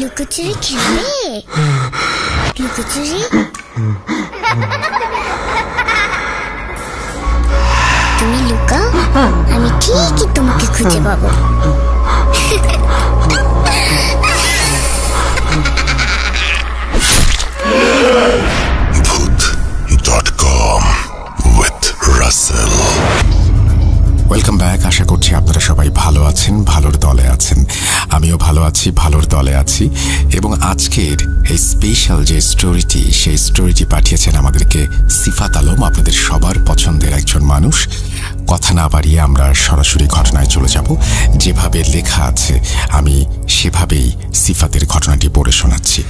লুকোচুরি খেলবে? লুকোচুরি তুমি লুকাও, আমি ঠিকই তোমাকে খুঁজে পাবো। Voot.com with Russell. Welcome back. আশা করছি আপনারা সবাই ভালো আছেন, ভালোর দলে আছেন। আমিও ভালো আছি, ভালোর দলে আছি। এবং আজকের এই স্পেশাল যে স্টোরিটি, সেই স্টোরিটি পাঠিয়েছেন আমাদেরকে সিফাত আলম, আপনাদের সবার পছন্দের একজন মানুষ। কথা না বাড়িয়ে আমরা সরাসরি ঘটনায় চলে যাব। যেভাবে লেখা আছে আমি সেভাবেই সিফাতের ঘটনাটি পড়ে শোনাচ্ছি।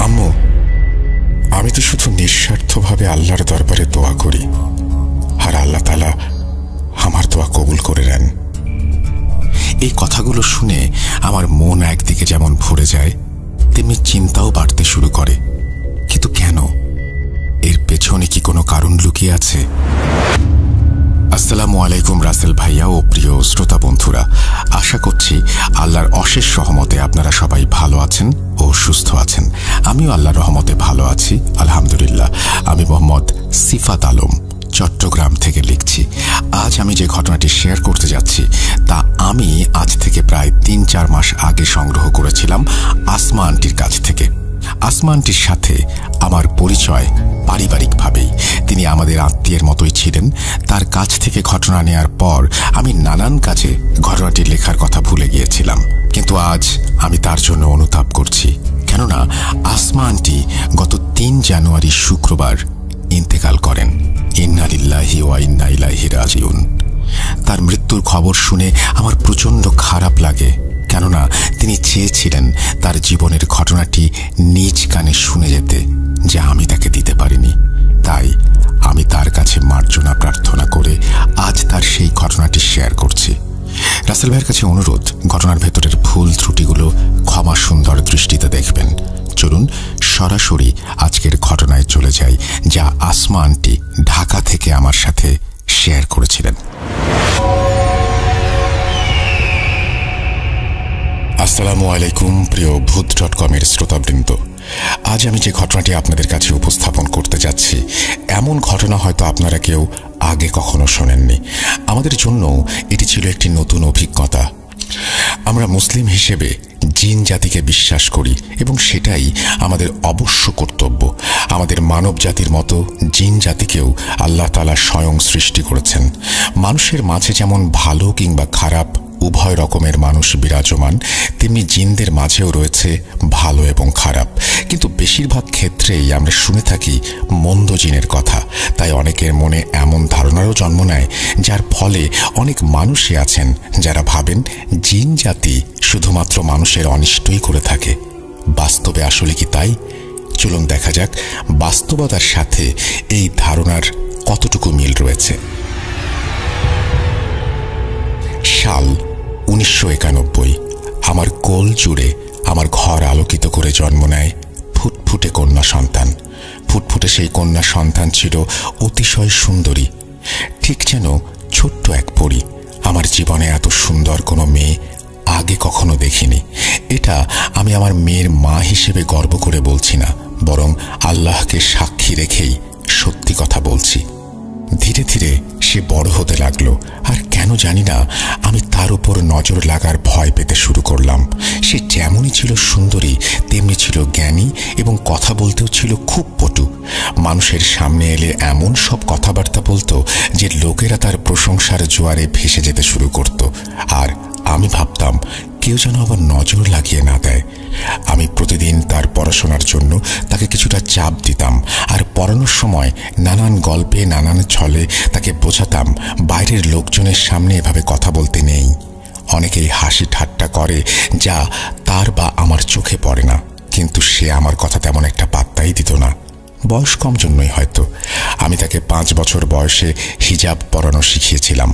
আম্মু, আমি তো শুধু নিঃস্বার্থভাবে আল্লাহর দরবারে দোয়া করি, আর আল্লাহ তাআলা আমার দোয়া কবুল করে নেন। এই কথাগুলো শুনে আমার মন একদিকে যেমন ভরে যায়, তেমনি চিন্তাও বাড়তে শুরু করে। কিন্তু কেন? এর পেছনে কি কোনো কারণ লুকিয়ে আছে? আসসালামু আলাইকুম রাসেল ভাইয়া ও প্রিয় শ্রোতা বন্ধুরা, আশা করছি আল্লাহর অশেষ রহমতে আপনারা সবাই ভালো আছেন ও সুস্থ আছেন। আমিও আল্লাহর রহমতে ভালো আছি, আলহামদুলিল্লাহ। আমি মোহাম্মদ সিফাত আলম, চট্টগ্রাম থেকে লিখছি। আজ আমি যে ঘটনাটি শেয়ার করতে যাচ্ছি তা আমি আজ থেকে প্রায় ৩-৪ মাস আগে সংগ্রহ করেছিলাম আসমা আন্টির কাছ থেকে। আসমা আন্টির সাথে আমার পরিচয় পারিবারিকভাবেই। তিনি আমাদের আত্মীয়ের মতোই ছিলেন। তার কাছ থেকে ঘটনা নেয়ার পর আমি নানান কাজে ঘটনাটি লেখার কথা ভুলে গিয়েছিলাম, কিন্তু আজ আমি তার জন্য অনুতাপ করছি। কেননা আসমা আন্টি গত ৩ জানুয়ারি শুক্রবার ইন্তেকাল করেন। ইন্না লিল্লাহি ওয়া ইন্না ইলাইহি রাজিউন। তার মৃত্যুর খবর শুনে আমার প্রচণ্ড খারাপ লাগে, কেননা তিনি চেয়েছিলেন তার জীবনের ঘটনাটি নিজ কানে শুনে যেতে, যা আমি তাকে দিতে পারিনি। তাই আমি তার কাছে মার্জনা প্রার্থনা করে আজ তার সেই ঘটনাটি শেয়ার করছি। রাসেল ভাইয়ের কাছে অনুরোধ, ঘটনার ভেতরের ভুল ত্রুটিগুলো ক্ষমা সুন্দর দৃষ্টিতে দেখবেন। চলুন সরাসরি আজকের ঘটনায় চলে যাই, যা আসমা আন্টি ঢাকা থেকে আমার সাথে শেয়ার করেছিলেন। আসসালামু আলাইকুম প্রিয় Voot.com এর শ্রোতাবৃন্দ। আজ আমি যে ঘটনাটি আপনাদের কাছে উপস্থাপন করতে যাচ্ছি, এমন ঘটনা হয়তো আপনারা কেউ আগে কখনো শোনেননি। আমাদের জন্য এটি ছিল একটি নতুন অভিজ্ঞতা। আমরা মুসলিম হিসেবে জিন জাতিকে বিশ্বাস করি এবং সেটাই আমাদের অবশ্য কর্তব্য। আমাদের মানব জাতির মতো জিন জাতিকেও আল্লাহ তাআলা স্বয়ং সৃষ্টি করেছেন। মানুষের মাঝে যেমন ভালো কিংবা খারাপ উভয় রকমের মানুষ বিরাজমান, তেমনি জিনদের মাঝেও রয়েছে ভালো এবং খারাপ। কিন্তু বেশিরভাগ ক্ষেত্রেই আমরা শুনে থাকি মন্দ জিনের কথা। তাই অনেকের মনে এমন ধারণারও জন্ম নেয়, যার ফলে অনেক মানুষই আছেন যারা ভাবেন জিন জাতি শুধুমাত্র মানুষের অনিষ্টই করে থাকে। বাস্তবে আসলে কি তাই? চলুন দেখা যাক বাস্তবতার সাথে এই ধারণার কতটুকু মিল রয়েছে। সাল 1991। আমার কোল জুড়ে আমার ঘর আলোকিত করে জন্ম নেয় ফুটফুটে কন্যা সন্তান। ফুটফুটে সেই কন্যা সন্তান ছিল অতিশয় সুন্দরী, ঠিক যেন ছোট্ট এক পরী। আমার জীবনে এত সুন্দর কোনো মেয়ে আগে কখনো দেখিনি। এটা আমি আমার মেয়ের মা হিসেবে গর্ব করে বলছি না, বরং আল্লাহকে সাক্ষী রেখেই সত্যি কথা বলছি। ধীরে ধীরে সে বড় হতে লাগলো, আর কেন জানি না আমি তার উপর নজর লাগার ভয় পেতে শুরু করলাম। সে যেমনই ছিল সুন্দরী, তেমনি ছিল জ্ঞানী এবং কথা বলতেও ছিল খুব পটু। মানুষের সামনে এলে এমন সব কথাবার্তা বলতো যে লোকেরা তার প্রশংসার জোয়ারে ভেসে যেতে শুরু করত। আর আমি ভাবতাম কেউ যেন আবার নজর লাগিয়ে না দেয়। আমি প্রতিদিন তার পড়াশোনার জন্য তাকে কিছুটা চাপ দিতাম, আর পড়ানোর সময় নানান গল্পে নানান ছলে তাকে বোঝাতাম বাইরের লোকজনের সামনে এভাবে কথা বলতে নেই। অনেকেই হাসি ঠাট্টা করে, যা তার বা আমার চোখে পড়ে না, কিন্তু সে আমার কথা তেমন একটা পাত্তাই দিত না। বয়স কম জন্যই হয়তো আমি তাকে 5 বছর বয়সে হিজাব পরানো শিখিয়েছিলাম,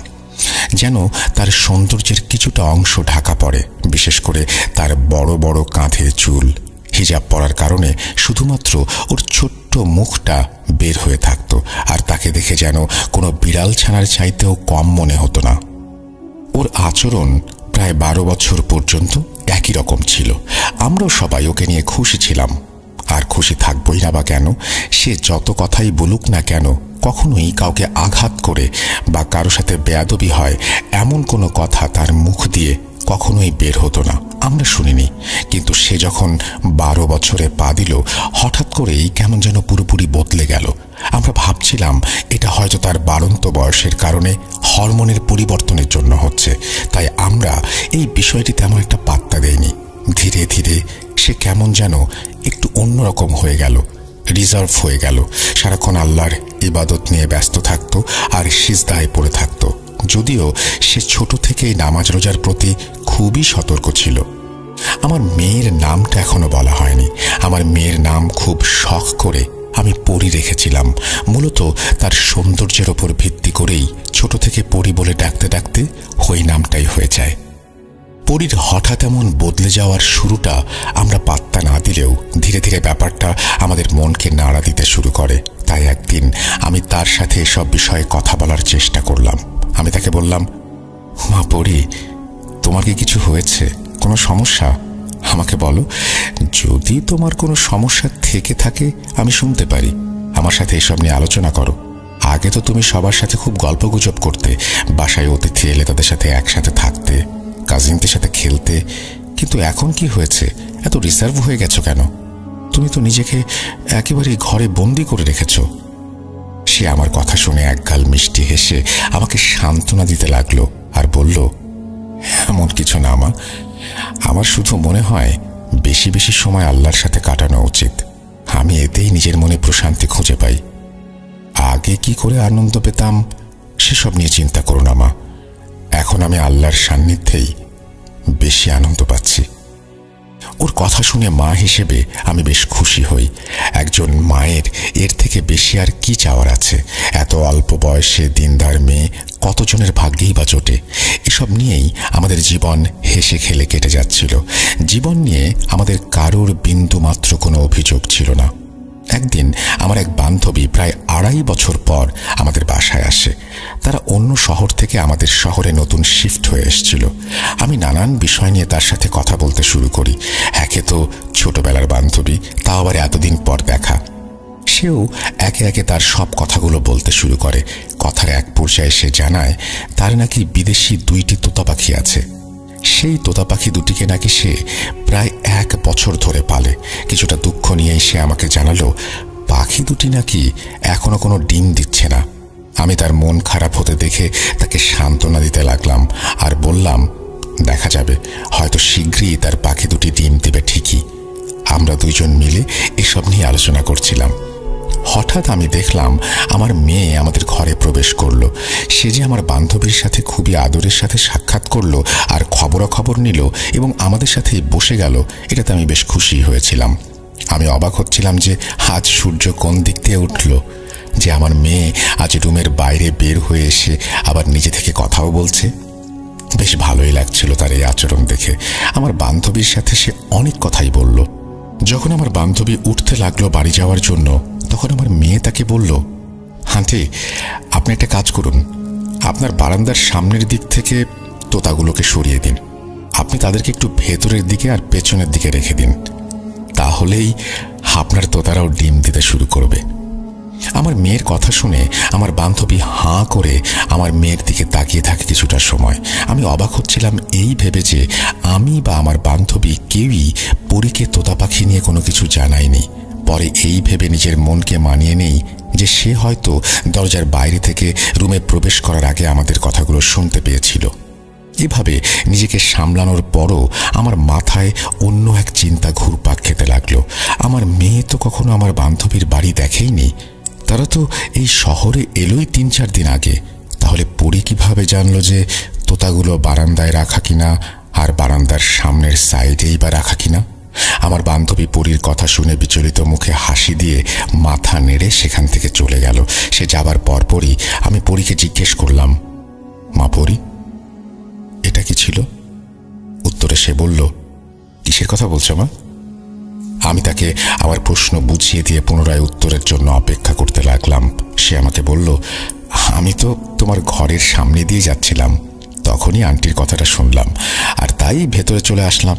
যেন তার সৌন্দর্যের কিছুটা অংশ ঢাকা পড়ে, বিশেষ করে তার বড় বড় কাঁধের চুল। হিজাব পরার কারণে শুধুমাত্র ওর ছোট্ট মুখটা বের হয়ে থাকতো, আর তাকে দেখে যেন কোনো বিড়াল ছানার চাইতেও কম মনে হতো না। ওর আচরণ প্রায় 12 বছর পর্যন্ত একই রকম ছিল। আমরাও সবাই ওকে নিয়ে খুশি ছিলাম। আর খুশি থাকবই না বা কেন? সে যত কথাই বলুক না কেন, কখনোই কাউকে আঘাত করে বা কারো সাথে বেয়াদবি হয় এমন কোনো কথা তার মুখ দিয়ে কখনোই বের হতো না, আমরা শুনিনি। কিন্তু সে যখন 12 বছরে পা দিল, হঠাৎ করেই কেমন যেন পুরোপুরি বদলে গেল। আমরা ভাবছিলাম এটা হয়তো তার বাড়ন্ত বয়সের কারণে হরমোনের পরিবর্তনের জন্য হচ্ছে, তাই আমরা এই বিষয়টি তেমন একটা পাত্তা দেইনি। ধীরে ধীরে সে কেমন যেন একটু অন্যরকম হয়ে গেল, রিজার্ভ হয়ে গেল। সারাক্ষণ আল্লাহর ইবাদত নিয়ে ব্যস্ত থাকত আর সিজদায় পড়ে থাকত। যদিও সে ছোট থেকেই নামাজ রোজার প্রতি খুবই সতর্ক ছিল। আমার মেয়ের নামটা এখনো বলা হয়নি। আমার মেয়ের নাম খুব শখ করে আমি পরি রেখেছিলাম। মূলত তার সৌন্দর্যের ওপর ভিত্তি করেই ছোট থেকে পরি বলে ডাকতে ডাকতে ওই নামটাই হয়ে যায়। পরির হঠাৎ এমন বদলে যাওয়ার শুরুটা আমরা পাত্তা না দিলেও ধীরে ধীরে ব্যাপারটা আমাদের মনকে নাড়া দিতে শুরু করে। তাই একদিন আমি তার সাথে এসব বিষয়ে কথা বলার চেষ্টা করলাম। আমি তাকে বললাম, মা পরি, তোমার কি কিছু হয়েছে? কোনো সমস্যা? আমাকে বলো। যদি তোমার কোনো সমস্যা থেকে থাকে আমি শুনতে পারি। আমার সাথে এসব নিয়ে আলোচনা করো। আগে তো তুমি সবার সাথে খুব গল্পগুজব করতে, বাসায় অতিথি এলে তাদের সাথে একসাথে থাকতে, কাজিনদের সাথে খেলতে, কিন্তু এখন কি হয়েছে? এত রিজার্ভ হয়ে গেছো কেন? তুমি তো নিজেকে একেবারে ঘরে বন্দি করে রেখেছো। সে আমার কথা শুনে একগাল মিষ্টি হেসে আমাকে সান্ত্বনা দিতে লাগলো আর বলল, এমন কিছু না মা, আমার শুধু মনে হয় বেশি বেশি সময় আল্লাহর সাথে কাটানো উচিত। আমি এতেই নিজের মনে প্রশান্তি খুঁজে পাই। আগে কি করে আনন্দ পেতাম সেসব নিয়ে চিন্তা করো না মা, এখন আমি আল্লাহর সান্নিধ্যেই বেশি আনন্দ পাচ্ছি। ওর কথা শুনে মা হিসেবে আমি বেশ খুশি হই। একজন মায়ের এর থেকে বেশি আর কি চাওয়ার আছে? এত অল্প বয়সে দিনদার মেয়ে কতজনের ভাগ্যেই বা জোটে। এসব নিয়েই আমাদের জীবন হেসে খেলে কেটে যাচ্ছিল। জীবন নিয়ে আমাদের কারোর বিন্দু মাত্র কোনো অভিযোগ ছিল না। একদিন আমার এক বান্ধবী প্রায় 2.5 বছর পর আমাদের বাসায় আসে। তারা অন্য শহর থেকে আমাদের শহরে নতুন শিফট হয়ে এসেছিল। আমি নানান বিষয় নিয়ে তার সাথে কথা বলতে শুরু করি। একে তো ছোটবেলার বান্ধবী, তাও আবার এতদিন পর দেখা। সেও একে একে তার সব কথাগুলো বলতে শুরু করে। কথার এক পর্যায়ে সে জানায় তার নাকি বিদেশি 2টি তোতা পাখি আছে। সেই তোতা পাখি দুটিকে নাকি সে প্রায় 1 বছর ধরে পালে। কিছুটা দুঃখ নিয়েই সে আমাকে জানালো পাখি দুটি নাকি এখনো কোনো ডিম দিচ্ছে না। আমি তার মন খারাপ হতে দেখে তাকে সান্ত্বনা দিতে লাগলাম আর বললাম, দেখা যাবে, হয়তো শীঘ্রই তার পাখি দুটি ডিম দিবে ঠিকই। আমরা দুইজন মিলে এসব নিয়ে আলোচনা করছিলাম। হঠাৎ আমি দেখলাম আমার মেয়ে আমাদের ঘরে প্রবেশ করলো। সে যে আমার বান্ধবীর সাথে খুবই আদরের সাথে সাক্ষাৎ করলো আর খবরাখবর নিল এবং আমাদের সাথে বসে গেল, এটাতে আমি বেশ খুশি হয়েছিলাম। আমি অবাক হচ্ছিলাম যে আজ সূর্য কোন দিক দিয়ে উঠল, যে আমার মেয়ে আজ রুমের বাইরে বের হয়ে এসে আবার নিজে থেকে কথাও বলছে। বেশ ভালোই লাগছিল তার এই আচরণ দেখে। আমার বান্ধবীর সাথে সে অনেক কথাই বলল। যখন আমার বান্ধবী উঠতে লাগলো বাড়ি যাওয়ার জন্য, তখন আমার মেয়ে তাকে বলল, আন্টি, আপনি একটা কাজ করুন, আপনার বারান্দার সামনের দিক থেকে তোতাগুলোকে সরিয়ে দিন। আপনি তাদেরকে একটু ভেতরের দিকে আর পেছনের দিকে রেখে দিন, তাহলেই আপনার তোতারাও ডিম দিতে শুরু করবে। আমার মেয়ের কথা শুনে আমার বান্ধবী হাঁ করে আমার মেয়ের দিকে তাকিয়ে থাকে কিছুটা সময়। আমি অবাক হচ্ছিলাম এই ভেবে যে আমি বা আমার বান্ধবী কেউই পরীকে তোতা পাখি নিয়ে কোনো কিছু জানায়নি। পরে এই ভেবে নিজের মনকে মানিয়ে নেই যে সে হয়তো দরজার বাইরে থেকে রুমে প্রবেশ করার আগে আমাদের কথাগুলো শুনতে পেয়েছিল। এভাবে নিজেকে সামলানোর পরও আমার মাথায় অন্য এক চিন্তা ঘুরপাক খেতে লাগলো। আমার মেয়ে তো কখনো আমার বান্ধবীর বাড়ি দেখেইনি। তারা তো এই শহরে এলোই 3-4 দিন আগে। তাহলে পরি কিভাবে জানলো যে তোতাগুলো বারান্দায় রাখা কিনা আর বারান্দার সামনের সাইডেই বা রাখা কিনা? আমার বান্ধবী পরির কথা শুনে বিচলিত মুখে হাসি দিয়ে মাথা নেড়ে সেখান থেকে চলে গেল। সে যাবার পরপরই আমি পরিকে জিজ্ঞেস করলাম, মা পরি, এটা কি ছিল? উত্তরে সে বলল, কিসের কথা বলছো মা? আমি তাকে আমার প্রশ্ন বুঝিয়ে দিয়ে পুনরায় উত্তরের জন্য অপেক্ষা করতে লাগলাম। সে আমাকে বলল, আমি তো তোমার ঘরের সামনে দিয়ে যাচ্ছিলাম, তখনই আন্টির কথাটা শুনলাম, আর তাই ভেতরে চলে আসলাম।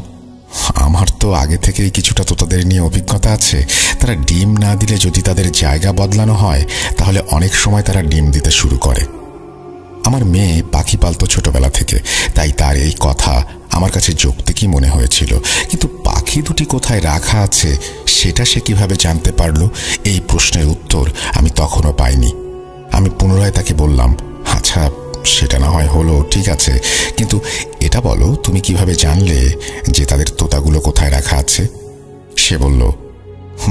আমার তো আগে থেকেই কিছুটা তোতাদের নিয়ে অভিজ্ঞতা আছে। তারা ডিম না দিলে যদি তাদের জায়গা বদলানো হয়, তাহলে অনেক সময় তারা ডিম দিতে শুরু করে। আমার মেয়ে পাখি পালতো ছোটবেলা থেকে, তাই তার এই কথা আমার কাছে যৌক্তিকই মনে হয়েছিল। কিন্তু পাখি দুটি কোথায় রাখা আছে সেটা সে কিভাবে জানতে পারল, এই প্রশ্নের উত্তর আমি তখনও পাইনি। আমি পুনরায় তাকে বললাম, আচ্ছা সেটা না হয় হলো, ঠিক আছে, কিন্তু এটা বলো তুমি কিভাবে জানলে যে তাদের তোতাগুলো কোথায় রাখা আছে? সে বলল,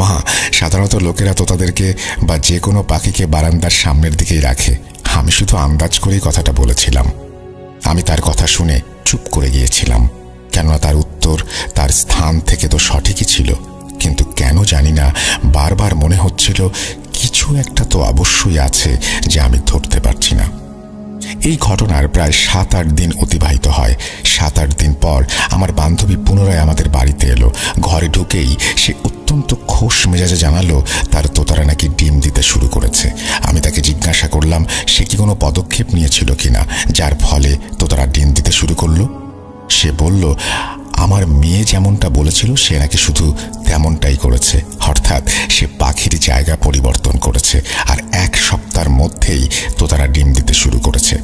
মা, সাধারণত লোকেরা তোতাদেরকে বা যে কোনো পাখিকে বারান্দার সামনের দিকেই রাখে। আমি শুধু আন্দাজ করেই কথাটা বলেছিলাম। আমি তার কথা শুনে চুপ করে গিয়েছিলাম, কেননা তার উত্তর তার স্থান থেকে তো সঠিকই ছিল, কিন্তু কেন জানি না বারবার মনে হচ্ছিল কিছু একটা তো অবশ্যই আছে যে আমি ধরতে পারছি না। এই ঘটনার প্রায় 7-8 দিন অতিবাহিত হয়। 7-8 দিন পর আমার বান্ধবী পুনরায় আমাদের বাড়িতে এলো। ঘরে ঢুকেই সে অত্যন্ত খোশ মেজাজে জানালো তার তোতারা নাকি ডিম দিতে শুরু করেছে। আমি তাকে জিজ্ঞাসা করলাম সে কি কোনো পদক্ষেপ নিয়েছিল কিনা যার ফলে তোতারা ডিম দিতে শুরু করলো। সে বলল, আমার মেয়ে যেমনটা বলেছিল সে নাকি শুধু তেমনটাই করেছে, অর্থাৎ সে পাখির জায়গা পরিবর্তন করেছে, আর 1 সপ্তাহের মধ্যেই তোতারা ডিম দিতে শুরু করেছে।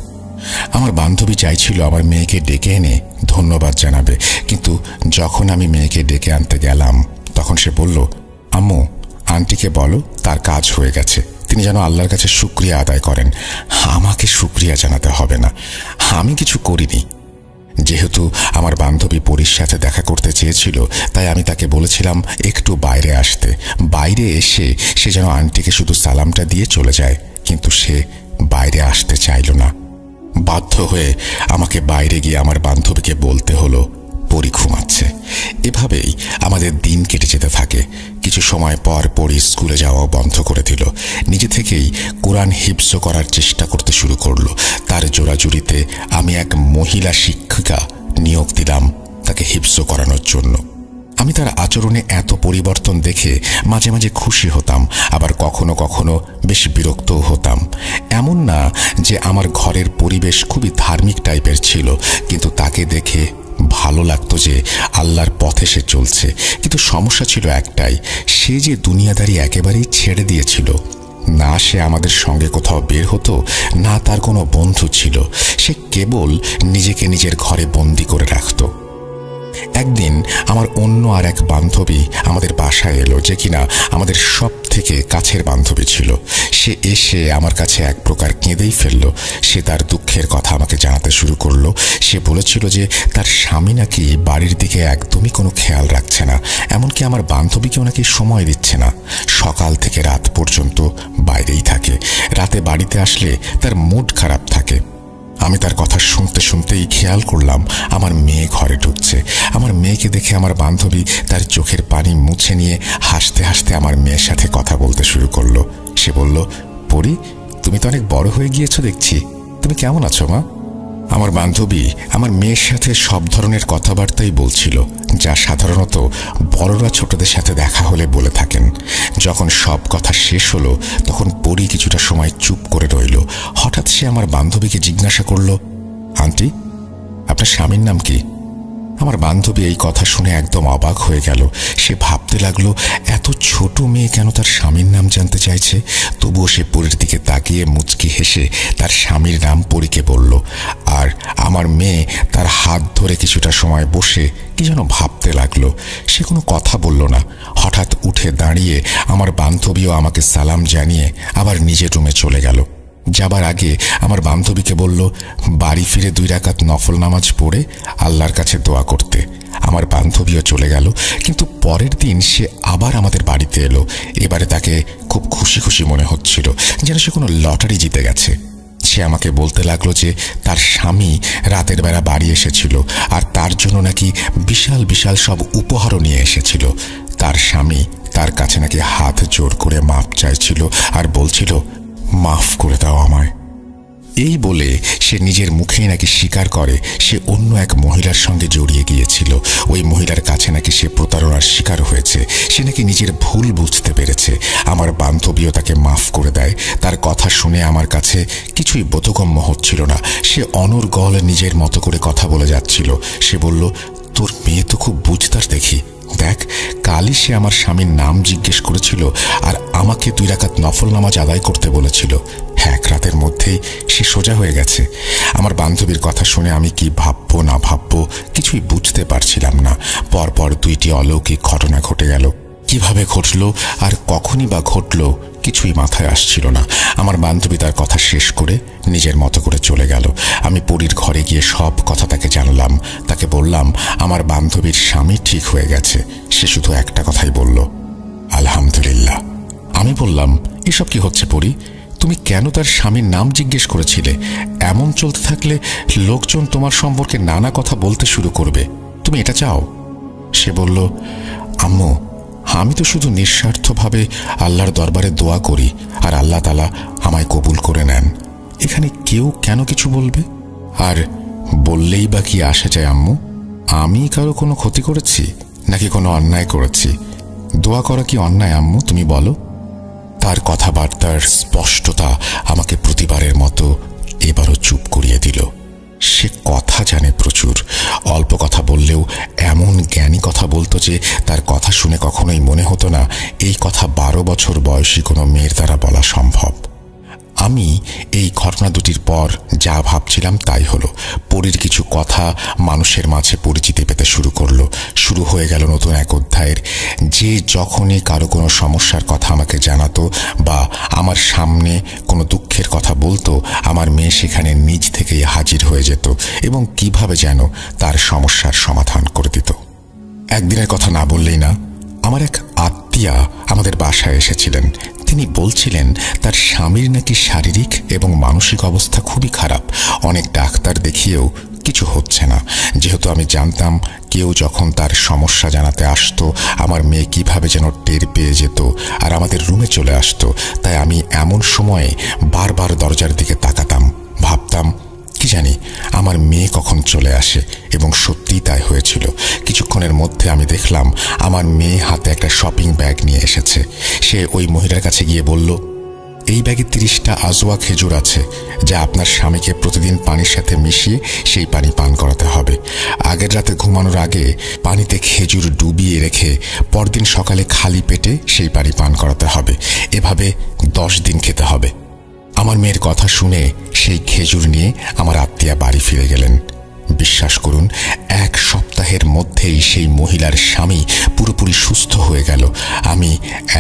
আমার বান্ধবী চাইছিল আমার মেয়েকে ডেকে এনে ধন্যবাদ জানাবে, কিন্তু যখন আমি মেয়েকে ডেকে আনতে গেলাম তখন সে বলল, আম্মু, আন্টিকে বলো তার কাজ হয়ে গেছে, তিনি যেন আল্লাহর কাছে শুকরিয়া আদায় করেন। আমাকে শুকরিয়া জানাতে হবে না, আমি কিছু করিনি। যেহেতু আমার বান্ধবী পরীর সাথে দেখা করতে চেয়েছিল, তাই আমি তাকে বলেছিলাম একটু বাইরে আসতে। বাইরে এসে সে যেন আন্টিকে শুধু সালামটা দিয়ে চলে যায়, কিন্তু সে বাইরে আসতে চাইল না। বাধ্য হয়ে আমাকে বাইরে গিয়ে আমার বান্ধবীকে বলতে হলো পরী ঘুমাচ্ছে। এভাবেই আমাদের দিন কেটে যেতে থাকে। কিছু সময় পর পরী স্কুলে যাওয়াও বন্ধ করে দিল। নিজে থেকেই কোরআন হিফজ করার চেষ্টা করতে শুরু করলো। তার জোরাজুরিতে আমি এক মহিলা শিক্ষিকা নিয়োগ দিলাম তাকে হিফজ করানোর জন্য। আমি তার আচরণে এত পরিবর্তন দেখে মাঝে মাঝে খুশি হতাম, আবার কখনো কখনো বেশ বিরক্তও হতাম। এমন না যে আমার ঘরের পরিবেশ খুবই ধার্মিক টাইপের ছিল, কিন্তু তাকে দেখে ভালো লাগতো যে আল্লাহর পথে সে চলছে। কিন্তু সমস্যা ছিল একটাই, সে যে দুনিয়াদারি একেবারেই ছেড়ে দিয়েছিল। না সে আমাদের সঙ্গে কোথাও বের হতো, না তার কোনো বন্ধু ছিল। সে কেবল নিজেকে নিজের ঘরে বন্দি করে রাখত। একদিন আমার অন্য আর এক বান্ধবী আমাদের বাসায় এলো, যে কিনা আমাদের সব থেকে কাছের বান্ধবী ছিল। সে এসে আমার কাছে এক প্রকার কেঁদেই ফেলল। সে তার দুঃখের কথা আমাকে জানাতে শুরু করলো। সে বলেছিল যে তার স্বামী নাকি বাড়ির দিকে একদমই কোনো খেয়াল রাখছে না, এমনকি আমার বান্ধবীকেও নাকি সময় দিচ্ছে না। সকাল থেকে রাত পর্যন্ত বাইরেই থাকে, রাতে বাড়িতে আসলে তার মুড খারাপ থাকে। আমি তার কথা শুনতে শুনতেই খেয়াল করলাম আমার মেয়ে ঘরে ঢুকছে। আমার মেয়েকে দেখে আমার বান্ধবী তার চোখের পানি মুছে নিয়ে হাসতে হাসতে আমার মেয়ের সাথে কথা বলতে শুরু করলো। সে বলল, পরী, তুমি তো অনেক বড় হয়ে গিয়েছো দেখছি, তুমি কেমন আছো মা? আমার বান্ধবী আমার মেয়ের সাথে সব ধরনের কথাবার্তাই বলছিল, যা সাধারণত বড়রা ছোটদের সাথে দেখা হলে বলে থাকেন। যখন সব কথা শেষ হলো তখন পরী কিছুটা সময় চুপ করে রইল। হঠাৎ সে আমার বান্ধবীকে জিজ্ঞাসা করল, আন্টি, আপনার স্বামীর নাম কি? আমার বান্ধবী এই কথা শুনে একদম অবাক হয়ে গেল। সে ভাবতে লাগলো এত ছোট মেয়ে কেন তার স্বামীর নাম জানতে চাইছে। তবুও সে পরীর দিকে তাকিয়ে মুচকি হেসে তার স্বামীর নাম পরীকে বলল। আর আমার মেয়ে তার হাত ধরে কিছুটা সময় বসে কি যেন ভাবতে লাগলো। সে কোনো কথা বলল না। হঠাৎ উঠে দাঁড়িয়ে আমার বান্ধবীও আমাকে সালাম জানিয়ে আবার নিজের রুমে চলে গেল। যাবার আগে আমার বান্ধবীকে বলল বাড়ি ফিরে 2 রাকাত নফল নামাজ পড়ে আল্লাহর কাছে দোয়া করতে। আমার বান্ধবীও চলে গেল, কিন্তু পরের দিন সে আবার আমাদের বাড়িতে এলো। এবারে তাকে খুব খুশি খুশি মনে হচ্ছিল, যেন সে কোনো লটারি জিতে গেছে। সে আমাকে বলতে লাগলো যে তার স্বামী রাতের বেলা বাড়ি এসেছিল, আর তার জন্য নাকি বিশাল বিশাল সব উপহারও নিয়ে এসেছিল। তার স্বামী তার কাছে নাকি হাত জোড় করে মাপ চাইছিল আর বলছিল, মাফ করে দাও আমায়। এই বলে সে নিজের মুখেই নাকি স্বীকার করে সে অন্য এক মহিলার সঙ্গে জড়িয়ে গিয়েছিল। ওই মহিলার কাছে নাকি সে প্রতারণার শিকার হয়েছে। সে নাকি নিজের ভুল বুঝতে পেরেছে। আমার বান্ধবীও তাকে মাফ করে দেয়। তার কথা শুনে আমার কাছে কিছুই বোধগম্য হচ্ছিল না। সে অনর্গল নিজের মতো করে কথা বলে যাচ্ছিল। সে বলল, তোর মেয়ে তো খুব বুঝতার দেখি। দেখ, কালই সে আমার স্বামীর নাম জিজ্ঞেস করেছিল আর আমাকে 2 রাকাত নফল নামাজ আদায় করতে বলেছিল। 1 রাতের মধ্যেই সে সোজা হয়ে গেছে। আমার বান্ধবীর কথা শুনে আমি কি ভাববো না ভাববো কিছুই বুঝতে পারছিলাম না। পরপর 2টি অলৌকিক ঘটনা ঘটে গেল। কিভাবে ঘটলো আর কখনই বা ঘটলো কিছুই মাথায় আসছিল না। আমার বান্ধবী তার কথা শেষ করে নিজের মতো করে চলে গেল। আমি পরীর ঘরে গিয়ে সব কথা তাকে জানালাম। তাকে বললাম আমার বান্ধবীর স্বামী ঠিক হয়ে গেছে। সে শুধু একটা কথাই বলল, আলহামদুলিল্লাহ। আমি বললাম, এসব কি হচ্ছে পরী? তুমি কেন তার স্বামীর নাম জিজ্ঞেস করেছিলে? এমন চলতে থাকলে লোকজন তোমার সম্পর্কে নানা কথা বলতে শুরু করবে। তুমি এটা চাও? সে বলল, আম্মু, আমি তো শুধু নিঃস্বার্থভাবে আল্লাহর দরবারে দোয়া করি আর আল্লাহ তাআলা আমায় কবুল করে নেন। এখানে কেউ কেন কিছু বলবে? আর বললেই বা কি আসে যায় আম্মু? আমি কারো কোনো ক্ষতি করেছি নাকি কোনো অন্যায় করেছি? দোয়া করা কি অন্যায় আম্মু, তুমি বলো? তার কথাবার্তার স্পষ্টতা আমাকে প্রতিবারের মতো এবারও চুপ করিয়ে দিল। সে কথা জানে প্রচুর। অল্প কথা বললেও এমন জ্ঞানী কথা বলতো যে তার কথা শুনে কখনোই মনে হতো না এই কথা 12 বছর বয়সী কোনো মেয়ের দ্বারা বলা সম্ভব। আমি এই ঘটনা দুটির পর যা ভাবছিলাম তাই হলো। পরীর কিছু কথা মানুষের মাঝে পরিচিতি পেতে শুরু করলো। শুরু হয়ে গেল নতুন এক অধ্যায়ের। যে যখনই কারো কোনো সমস্যার কথা আমাকে জানাতো বা আমার সামনে কোনো দুঃখের কথা বলতো, আমার মেয়ে সেখানে নিজ থেকেই হাজির হয়ে যেত এবং কিভাবে যেন তার সমস্যার সমাধান করে দিত। একদিনের কথা না বললেই না, আমার এক আত্মীয়া আমাদের বাসায় এসেছিলেন। তিনি বলছিলেন তার স্বামীর নাকি শারীরিক এবং মানসিক অবস্থা খুবই খারাপ। অনেক ডাক্তার দেখিয়েও কিছু হচ্ছে না। যেহেতু আমি জানতাম কেউ যখন তার সমস্যা জানাতে আসতো আমার মেয়ে কিভাবে যেন টের পেয়ে যেত আর আমাদের রুমে চলে আসতো, তাই আমি এমন সময়ে বারবার দরজার দিকে তাকাতাম। ভাবতাম, কি জানি আমার মেয়ে কখন চলে আসে, এবং সত্যিই তাই হয়েছিল। কিছুক্ষণের মধ্যে আমি দেখলাম আমার মেয়ে হাতে একটা শপিং ব্যাগ নিয়ে এসেছে। সে ওই মহিলার কাছে গিয়ে বলল, এই ব্যাগে 30টা আজওয়া খেজুর আছে, যা আপনার স্বামীকে প্রতিদিন পানির সাথে মিশিয়ে সেই পানি পান করাতে হবে। আগের রাতে ঘুমানোর আগে পানিতে খেজুর ডুবিয়ে রেখে পরদিন সকালে খালি পেটে সেই পানি পান করাতে হবে। এভাবে 10 দিন খেতে হবে। আমার মেয়ের কথা শুনে সেই খেজুর নিয়ে আমার আত্মীয়া বাড়ি ফিরে গেলেন। বিশ্বাস করুন, 1 সপ্তাহের মধ্যেই সেই মহিলার স্বামী পুরোপুরি সুস্থ হয়ে গেল। আমি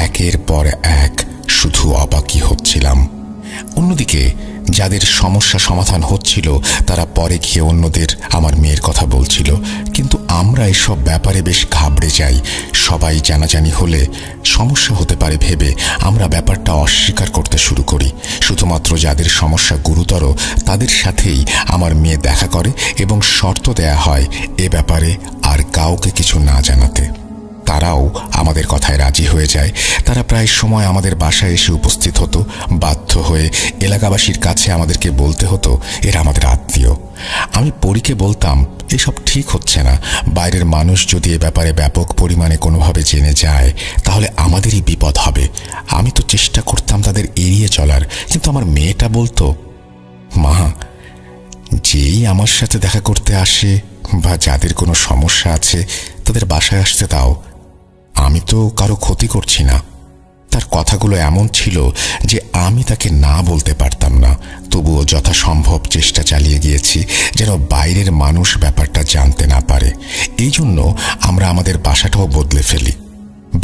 একের পর এক শুধু অবাকই হচ্ছিলাম। অন্যদিকে যাদের সমস্যা সমাধান হচ্ছিল তারা পরে গিয়ে অন্যদের আমার মেয়ের কথা বলছিল। কিন্তু আমরা এসব ব্যাপারে বেশ ঘাবড়ে যাই। সবাই জানাজানি হলে সমস্যা হতে পারে ভেবে আমরা ব্যাপারটা অস্বীকার করতে শুরু করি। শুধুমাত্র যাদের সমস্যা গুরুতর তাদের সাথেই আমার মেয়ে দেখা করে এবং শর্ত দেয়া হয় এ ব্যাপারে আর কাউকে কিছু না জানাতে। তারাও আমাদের কথায় রাজি হয়ে যায়। তারা প্রায় সময় আমাদের বাসায় এসে উপস্থিত হতো। বাধ্য হয়ে এলাকাবাসীর কাছে আমাদেরকে বলতে হতো এরা আমাদের আত্মীয়। আমি পরীকে বলতাম, এসব ঠিক হচ্ছে না। বাইরের মানুষ যদি এ ব্যাপারে ব্যাপক পরিমাণে কোনোভাবে জেনে যায় তাহলে আমাদেরই বিপদ হবে। আমি তো চেষ্টা করতাম তাদের এড়িয়ে চলার, কিন্তু আমার মেয়েটা বলতো, মা, যেই আমার সাথে দেখা করতে আসে বা যাদের কোনো সমস্যা আছে তাদের বাসায় আসতে দাও, আমি তো কারো ক্ষতি করছি না। তার কথাগুলো এমন ছিল যে আমি তাকে না বলতে পারতাম না। তবুও যথাসম্ভব চেষ্টা চালিয়ে গিয়েছি যেন বাইরের মানুষ ব্যাপারটা জানতে না পারে। এই জন্য আমরা আমাদের বাসাটাও বদলে ফেলি।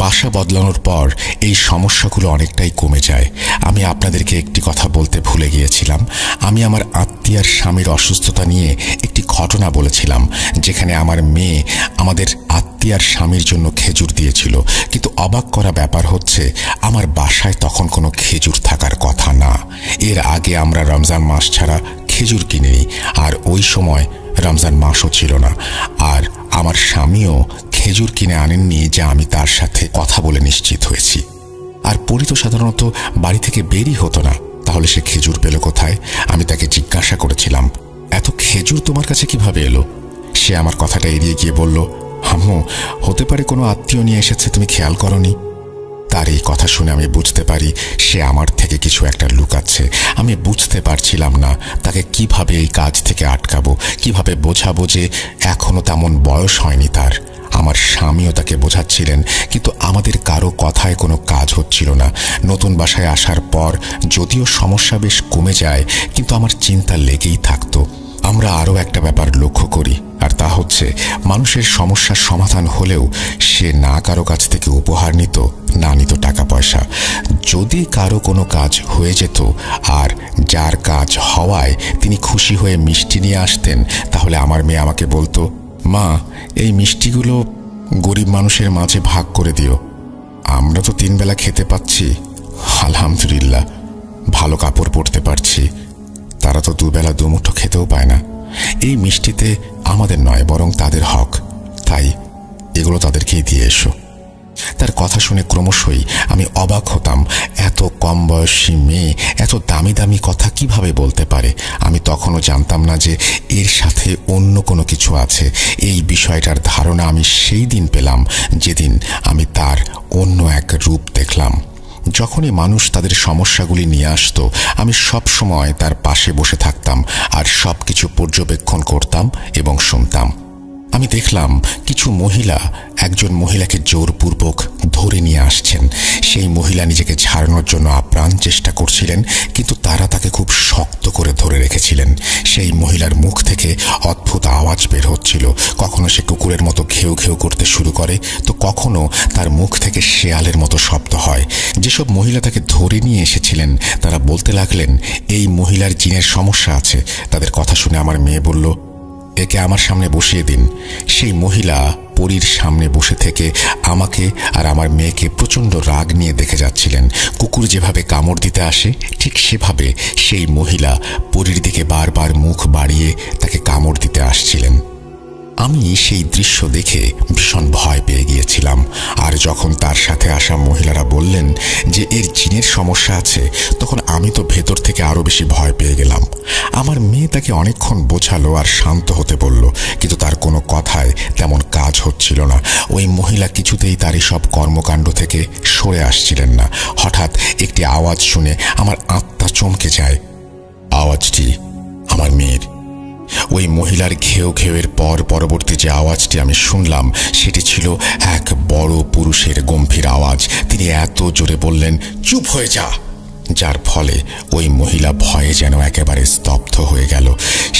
বাসা বদলানোর পর এই সমস্যাগুলো অনেকটাই কমে যায়। আমি আপনাদেরকে একটি কথা বলতে ভুলে গিয়েছিলাম। আমি আমার আত্মীয়ার স্বামীর অসুস্থতা নিয়ে একটি ঘটনা বলেছিলাম, যেখানে আমার মেয়ে আমাদের আত্মীয়ার স্বামীর জন্য খেজুর দিয়েছিল। কিন্তু অবাক করা ব্যাপার হচ্ছে আমার বাসায় তখন কোনো খেজুর থাকার কথা না। এর আগে আমরা রমজান মাস ছাড়া খেজুর কিনিনি, আর ওই সময় রমজান মাসও ছিল না। আর আমার স্বামীও খেজুর কিনে আনেননি, যা আমি তার সাথে কথা বলে নিশ্চিত হয়েছি। আর পরি তো সাধারণত বাড়ি থেকে বেরই হতো না। তাহলে সে খেজুর পেল কোথায়? আমি তাকে জিজ্ঞাসা করেছিলাম, এত খেজুর তোমার কাছে কিভাবে এলো? সে আমার কথাটা এড়িয়ে গিয়ে বলল, আম্মু, হতে পারে কোনো আত্মীয় নিয়ে এসেছে, তুমি খেয়াল করনি। তার এই কথা শুনে আমি বুঝতে পারি সে আমার থেকে কিছু একটা লুকাচ্ছে। আমি বুঝতে পারছিলাম না তাকে কিভাবে এই কাজ থেকে আটকাবো, কিভাবে বোঝাবো যে এখনো তেমন বয়স হয়নি তার। আমার স্বামীও তাকে বোঝাচ্ছিলেন, কিন্তু আমাদের কারো কথায় কোনো কাজ হচ্ছিল না। নতুন বাসায় আসার পর যদিও সমস্যা বেশ কমে যায়, কিন্তু আমার চিন্তা লেগেই থাকতো। আমরা আরও একটা ব্যাপার লক্ষ্য করি, আর তা হচ্ছে মানুষের সমস্যার সমাধান হলেও সে না কারো কাছ থেকে উপহার নিত, না নিত টাকা পয়সা। যদি কারো কোনো কাজ হয়ে যেত আর যার কাজ হওয়ায় তিনি খুশি হয়ে মিষ্টি নিয়ে আসতেন, তাহলে আমার মেয়ে আমাকে বলতো, মা, এই মিষ্টিগুলো গরিব মানুষের মাঝে ভাগ করে দিও। আমরা তো 3 বেলা খেতে পাচ্ছি, আলহামদুলিল্লাহ, ভালো কাপড় পরতে পারছি, তারা তো 2 বেলা 2 মুঠো খেতেও পায় না। এই মিষ্টিতে আমাদের নয়, বরং তাদের হক, তাই এগুলো তাদেরকেই দিয়ে এসো। তার কথা শুনে ক্রমশই আমি অবাক হতাম, এত কম বয়সী মেয়ে এত দামি দামি কথা কিভাবে বলতে পারে। আমি তখনও জানতাম না যে এর সাথে অন্য কোনো কিছু আছে। এই বিষয়টার ধারণা আমি সেই দিন পেলাম যেদিন আমি তার অন্য এক রূপ দেখলাম। যখনই মানুষ তাদের সমস্যাগুলি নিয়ে আসতো, আমি সব সময় তার পাশে বসে থাকতাম আর সব কিছু পর্যবেক্ষণ করতাম এবং শুনতাম। আমি দেখলাম কিছু মহিলা একজন মহিলাকে জোরপূর্বক ধরে নিয়ে আসছেন। সেই মহিলা নিজেকে ছাড়ানোর জন্য আপ্রাণ চেষ্টা করছিলেন, কিন্তু তারা তাকে খুব শক্ত করে ধরে রেখেছিলেন। সেই মহিলার মুখ থেকে অদ্ভুত আওয়াজ বের হচ্ছিল। কখনো সে কুকুরের মতো ঘেউ ঘেউ করতে শুরু করে, তো কখনো তার মুখ থেকে শেয়ালের মতো শব্দ হয়। যেসব মহিলা তাকে ধরে নিয়ে এসেছিলেন তারা বলতে লাগলেন, এই মহিলার জিনের সমস্যা আছে। তাদের কথা শুনে আমার মেয়ে বলল, একে আমার সামনে বসিয়ে দিন। সেই মহিলা পরীর সামনে বসে থেকে আমাকে আর আমার মেয়েকে প্রচণ্ড রাগ নিয়ে দেখে যাচ্ছিলেন। কুকুর যেভাবে কামড় দিতে আসে ঠিক সেভাবে সেই মহিলা পরীর দিকে বারবার মুখ বাড়িয়ে তাকে কামড় দিতে আসছিলেন। আমি সেই দৃশ্য দেখে ভীষণ ভয় পেয়ে গিয়েছিলাম। আর যখন তার সাথে আসা মহিলারা বললেন যে এর জিনের সমস্যা আছে, তখন আমি তো ভেতর থেকে আরো বেশি ভয় পেয়ে গেলাম। আমার মেয়ে তাকে অনেকক্ষণ বোঝালো আর শান্ত হতে বলল, কিন্তু তার কোনো কথায় তেমন কাজ হচ্ছিল না। ওই মহিলা কিছুতেই তার সব কর্মকাণ্ড থেকে সরে আসছিলেন না। হঠাৎ একটি আওয়াজ শুনে আমার আত্মা চমকে যায়। আওয়াজটি আমার মেয়ের। ওই মহিলার ঘেউ ঘেউয়ের পর পরবর্তী যে আওয়াজটি আমি শুনলাম সেটি ছিল এক বড় পুরুষের গম্ভীর আওয়াজ। তিনি এত জোরে বললেন, চুপ হয়ে যা, যার ফলে ওই মহিলা ভয়ে যেন একেবারে স্তব্ধ হয়ে গেল।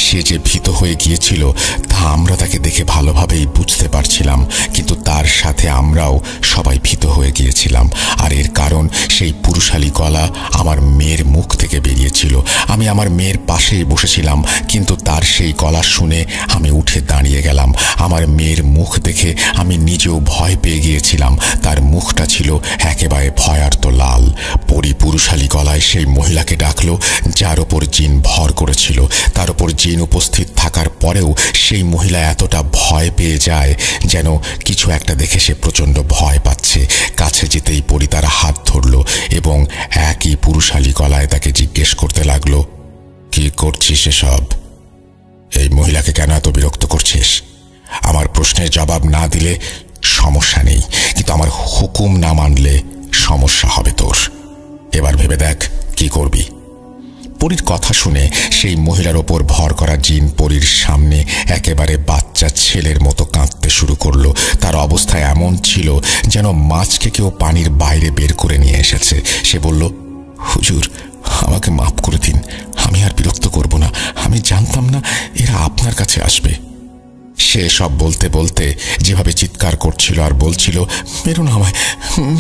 সে যে ভীত হয়ে গিয়েছিল তা আমরা তাকে দেখে ভালোভাবেই বুঝতে পারছিলাম, কিন্তু তার সাথে আমরাও সবাই ভীত হয়ে গিয়েছিলাম। আর এর কারণ সেই পুরুষালী গলা আমার মেয়ের মুখ থেকে বেরিয়েছিল। আমি আমার মেয়ের পাশেই বসেছিলাম, কিন্তু তার সেই গলা শুনে আমি উঠে দাঁড়িয়ে গেলাম। আমার মেয়ের মুখ দেখে আমি নিজেও ভয় পেয়ে গিয়েছিলাম। তার মুখটা ছিল একেবারে ভয়ার্ত লাল। পুরুষালী গলায় সেই মহিলাকে ডাকলো, যার ওপর জিন ভর করেছিল। তার ওপর জিন উপস্থিত থাকার পরেও সেই মহিলা এতটা ভয় পেয়ে যায় যেন কিছু একটা দেখে সে প্রচণ্ড ভয় পাচ্ছে। কাছে যেতেই পরি তার হাত ধরল এবং একই পুরুষালী গলায় তাকে জিজ্ঞেস করতে লাগলো, কি করছিস এসব? এই মহিলাকে কেন এত বিরক্ত করছিস? আমার প্রশ্নের জবাব না দিলে সমস্যা নেই, কিন্তু আমার হুকুম না মানলে সমস্যা হবে তোর। এবার ভেবে দেখ কি করবি। পরীর কথা শুনে সেই মহিলার ওপর ভর করা জিন পরীর সামনে একেবারে বাচ্চা ছেলের মতো কাঁদতে শুরু করলো। তার অবস্থা এমন ছিল যেন মাছকে কেউ পানির বাইরে বের করে নিয়ে এসেছে। সে বলল, হুজুর, আমাকে মাফ করে দিন, আমি আর বিরক্ত করব না। আমি জানতাম না এরা আপনার কাছে আসবে। সে সব বলতে বলতে যেভাবে চিৎকার করছিল আর বলছিল, মেরো না আমায়,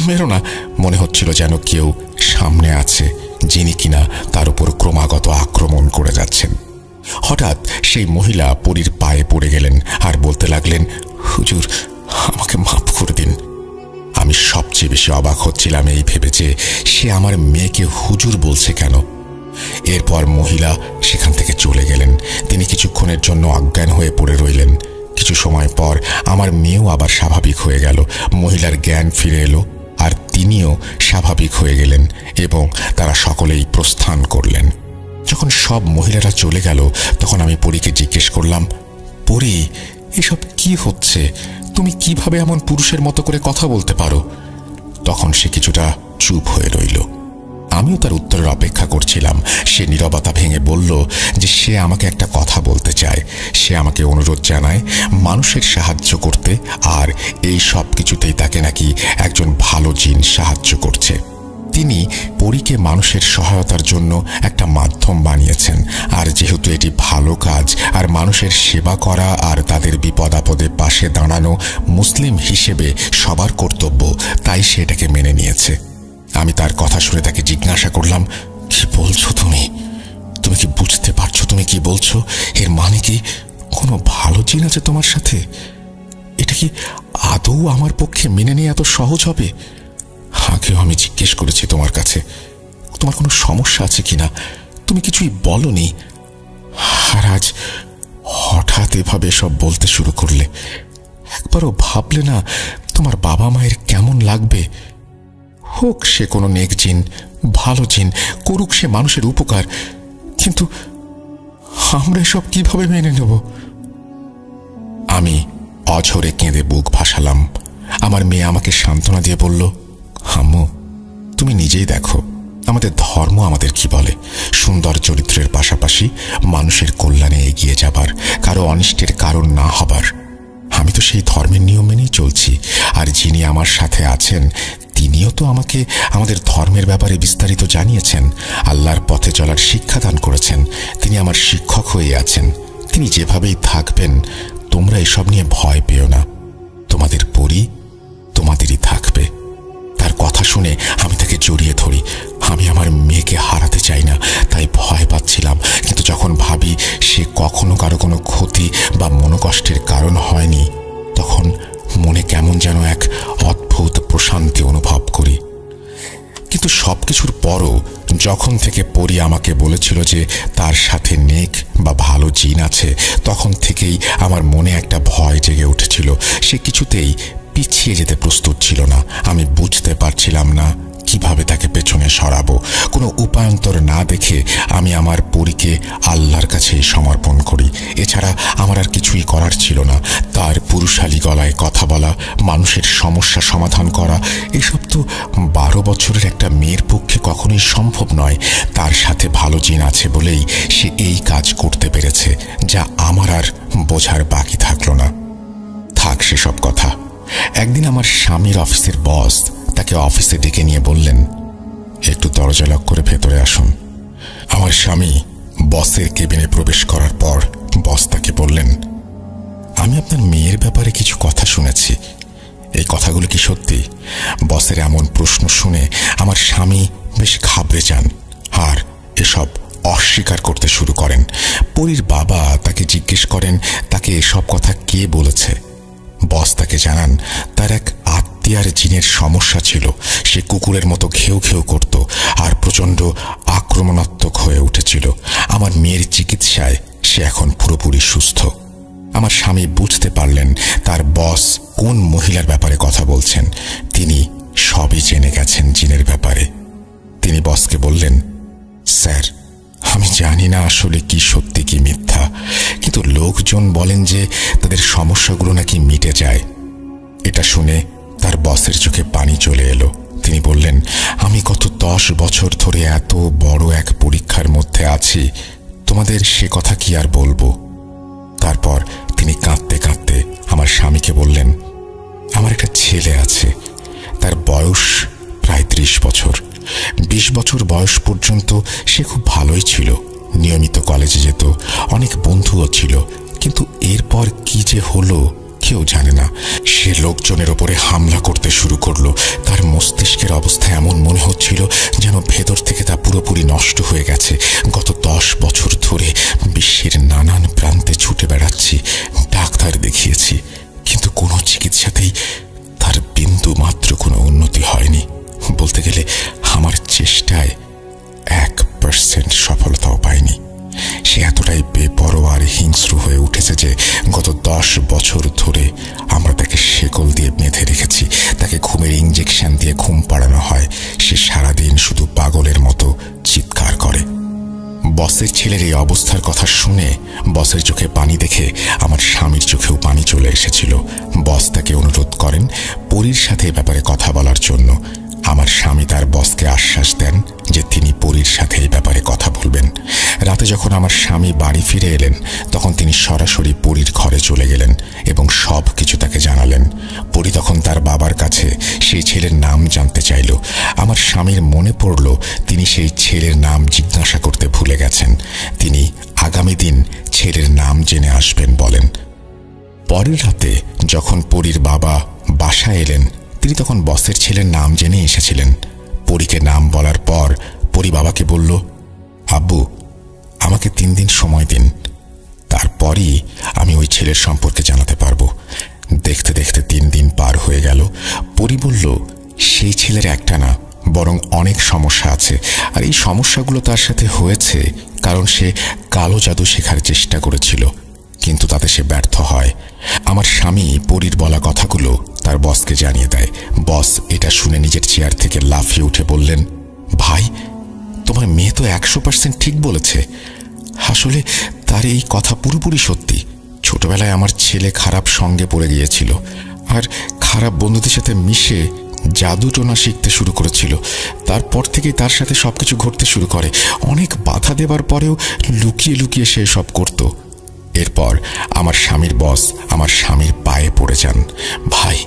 মেরো না, মনে হচ্ছিল যেন কেউ সামনে আছে যিনি কিনা তার উপর ক্রমাগত আক্রমণ করে যাচ্ছেন। হঠাৎ সেই মহিলা পরীর পায়ে পড়ে গেলেন আর বলতে লাগলেন, হুজুর, আমাকে মাফ করে দিন। আমি সবচেয়ে বেশি অবাক হচ্ছিলাম এই ভেবে যে সে আমার মেয়েকে হুজুর বলছে কেন। এরপর মহিলা সেখান থেকে চলে গেলেন। তিনি কিছুক্ষণের জন্য অজ্ঞান হয়ে পড়ে রইলেন। কিছু সময় পর আমার মেয়েও আবার স্বাভাবিক হয়ে গেল। মহিলার জ্ঞান ফিরে এলো আর তিনিও স্বাভাবিক হয়ে গেলেন এবং তারা সকলেই প্রস্থান করলেন। যখন সব মহিলারা চলে গেল তখন আমি পরীকে জিজ্ঞেস করলাম, পরী, এসব কি হচ্ছে? তুমি কিভাবে এমন পুরুষের মতো করে কথা বলতে পারো? তখন সে কিছুটা চুপ হয়ে রইল। আমিও তার উত্তরের অপেক্ষা করছিলাম। সে নীরবতা ভেঙে বলল যে সে আমাকে একটা কথা বলতে চায়। সে আমাকে অনুরোধ জানায় মানুষের সাহায্য করতে, আর এই সব কিছুতেই তাকে নাকি একজন ভালো জিন সাহায্য করছে। তিনি পরীকে মানুষের সহায়তার জন্য একটা মাধ্যম বানিয়েছেন, আর যেহেতু এটি ভালো কাজ আর মানুষের সেবা করা আর তাদের বিপদ আপদে পাশে দাঁড়ানো মুসলিম হিসেবে সবার কর্তব্য, তাই সে এটাকে মেনে নিয়েছে। আমি তার কথা শুনে তাকে জিজ্ঞাসা করলাম, কি বলছো তুমি? তুমি কি বুঝতে পারছো তুমি কি বলছো? এর মানে কি কোনো ভালো জিন আছে তোমার সাথে? এটা কি আদৌ আমার পক্ষে মেনে নেওয়া এত সহজ হবে? আগেও আমি জিজ্ঞেস করেছি তোমার কাছে তোমার কোনো সমস্যা আছে কিনা, তুমি কিছুই বলনি। আর আজ হঠাৎ এভাবে সব বলতে শুরু করলে। একবারও ভাবলে না তোমার বাবা মায়ের কেমন লাগবে? হোক সে কোনো নেক জিন, ভালো জিন, করুক সে মানুষের উপকার, কিন্তু আমরা এসব কিভাবে মেনে নেব? আমি অঝরে কেঁদে বুক ভাসালাম। আমার মেয়ে আমাকে সান্ত্বনা দিয়ে বলল, আম্মু, তুমি নিজেই দেখো আমাদের ধর্ম আমাদের কি বলে, সুন্দর চরিত্রের পাশাপাশি মানুষের কল্যাণে এগিয়ে যাবার, কারো অনিষ্টের কারণ না হবার। আমি তো সেই ধর্মের নিয়ম মেনেই চলছি, আর যিনি আমার সাথে আছেন তিনিও তো আমাকে আমাদের ধর্মের ব্যাপারে বিস্তারিত জানিয়েছেন, আল্লাহর পথে চলার শিক্ষা দান করেছেন। তিনি আমার শিক্ষক হয়ে আছেন, তিনি যেভাবেই থাকবেন। তোমরা এসব নিয়ে ভয় পেও না, তোমাদের পরী তোমাদেরই থাকবে। তার কথা শুনে আমি তাকে জড়িয়ে ধরি। আমি আমার মেয়েকে হারাতে চাই না, তাই ভয় পাচ্ছিলাম। কিন্তু যখন ভাবি সে কখনো কারো কোনো ক্ষতি বা মনোকষ্টের কারণ হয়নি, তখন মনে কেমন যেন এক অদ্ভুত প্রশান্তি অনুভব করি। কিন্তু সবকিছুর পরও যখন থেকে পরী আমাকে বলেছিল যে তার সাথে নেক বা ভালো জিন আছে, তখন থেকেই আমার মনে একটা ভয় জেগে উঠেছিল। সে কিছুতেই পিছিয়ে যেতে প্রস্তুত ছিল না। আমি বুঝতে পারছিলাম না কিভাবে তাকে পেছনে সরাবো। কোনো উপায়ন্তর না দেখে আমি আমার পরীকে আল্লাহর কাছে সমর্পণ করি। এছাড়া আমার আর কিছুই করার ছিল না। তার পুরুষালী গলায় কথা বলা, মানুষের সমস্যা সমাধান করা, এসব তো 12 বছরের একটা মেয়ের পক্ষে কখনোই সম্ভব নয়। তার সাথে ভালো জিন আছে বলেই সে এই কাজ করতে পেরেছে, যা আমার আর বোঝার বাকি থাকলো না। থাক সেসব কথা। একদিন আমার স্বামীর অফিসের বস তাকে অফিসে ডেকে নিয়ে বললেন, একটু দরজা লক করে ভেতরে আসুন। আমার স্বামী বসের কেবিনে প্রবেশ করার পর বস তাকে বললেন, আমি আপনার মেয়ের ব্যাপারে কিছু কথা শুনেছি, এই কথাগুলো কি সত্যি? বসের এমন প্রশ্ন শুনে আমার স্বামী বেশ ঘাবড়ে যান আর এসব অস্বীকার করতে শুরু করেন। পরীর বাবা তাকে জিজ্ঞেস করেন তাকে এসব কথা কে বলেছে। বস তাকে জানান তার এক আত্মীয়ার জিনের সমস্যা ছিল। সে কুকুরের মতো ঘেউ ঘেউ করত আর প্রচণ্ড আক্রমণাত্মক হয়ে উঠেছিল। আমার মেয়ের চিকিৎসায় সে এখন পুরোপুরি সুস্থ। আমার স্বামী বুঝতে পারলেন তার বস কোন মহিলার ব্যাপারে কথা বলছেন। তিনি সবই জেনে গেছেন জিনের ব্যাপারে। তিনি বসকে বললেন, স্যার, আমি জানি না আসলে কি সত্যি কি মিথ্যা, কিন্তু লোকজন বলেন যে তাদের সমস্যাগুলো নাকি মিটে যায়। এটা শুনে তার বসের চোখে পানি চলে এলো। তিনি বললেন, আমি গত 10 বছর ধরে এত বড় এক পরীক্ষার মধ্যে আছি, তোমাদের সে কথা কি আর বলবো। তারপর তিনি কাঁদতে কাঁদতে আমার স্বামীকে বললেন, আমার একটা ছেলে আছে, তার বয়স প্রায় 30 বছর। 20 বছর বয়স পর্যন্ত সে খুব ভালোই ছিল, নিয়মিত কলেজে যেত, অনেক বন্ধুও ছিল। কিন্তু এরপর কি যে হলো কেউ জানে না। সে লোকজনের ওপরে হামলা করতে শুরু করলো। তার মস্তিষ্কের অবস্থা এমন মনে হচ্ছিল যেন ভেতর থেকে তা পুরোপুরি নষ্ট হয়ে গেছে। গত 10 বছর ধরে বিশ্বের নানান প্রান্তে ছুটে বেড়াচ্ছি, ডাক্তার দেখিয়েছি, কিন্তু কোনো চিকিৎসাতেই তার বিন্দু মাত্র কোনো উন্নতি হয়নি। বলতে গেলে আমার চেষ্টায় 1% সফলতাও পায়নি। সে এতটাই বেপরোয়া আর হিংস্র হয়ে উঠেছে এসেছে যে গত 10 বছর ধরে আমরা তাকে শেকল দিয়ে বেঁধে রেখেছি, তাকে ঘুমের ইঞ্জেকশন দিয়ে ঘুম পাড়ানো হয়। সে সারাদিন শুধু পাগলের মতো চিৎকার করে। বসের ছেলের এই অবস্থার কথা শুনে, বসের চোখে পানি দেখে আমার স্বামীর চোখেও পানি চলে এসেছিল। বস তাকে অনুরোধ করেন পরীর সাথে এ ব্যাপারে কথা বলার জন্য। আমার স্বামী তার বসকে আশ্বাস দেন যে তিনি পরীর সাথে এই ব্যাপারে কথা বলবেন। রাতে যখন আমার স্বামী বাড়ি ফিরে এলেন, তখন তিনি সরাসরি পরীর ঘরে চলে গেলেন এবং সব কিছু তাকে জানালেন। পরী তখন তার বাবার কাছে সেই ছেলের নাম জানতে চাইল। আমার স্বামীর মনে পড়ল তিনি সেই ছেলের নাম জিজ্ঞাসা করতে ভুলে গেছেন। তিনি আগামী দিন ছেলের নাম জেনে আসবেন বলেন। পরের রাতে যখন পরীর বাবা বাসায় এলেন, তিনি তখন বসের ছেলের নাম জেনে এসেছিলেন। পরীকে নাম বলার পর পরী বাবাকে বলল, আব্বু, আমাকে 3 দিন সময় দিন, তারপরই আমি ওই ছেলের সম্পর্কে জানাতে পারবো। দেখতে দেখতে 3 দিন পার হয়ে গেল। পরী বলল, সেই ছেলের একটা না, বরং অনেক সমস্যা আছে, আর এই সমস্যাগুলো তার সাথে হয়েছে কারণ সে কালো জাদু শেখার চেষ্টা করেছিল, কিন্তু তাতে সে ব্যর্থ হয়। আমার স্বামী পরীর বলা কথাগুলো তার বসকে জানিয়ে দেয়। বস এটা শুনে নিজের চেয়ার থেকে লাফিয়ে উঠে বললেন, ভাই, তোমার মেয়ে তো 100% ঠিক বলেছে। আসলে তার এই কথা পুরোপুরি সত্যি। ছোটবেলায় আমার ছেলে খারাপ সঙ্গে পড়ে গিয়েছিল আর খারাপ বন্ধুদের সাথে মিশে জাদু টোনা শিখতে শুরু করেছিল। তারপর থেকেই তার সাথে সবকিছু ঘটতে শুরু করে। অনেক বাধা দেবার পরেও লুকিয়ে লুকিয়ে সে সব করত। এরপর আমার স্বামীর বস আমার স্বামীর পায়ে পড়ে যান। ভাই,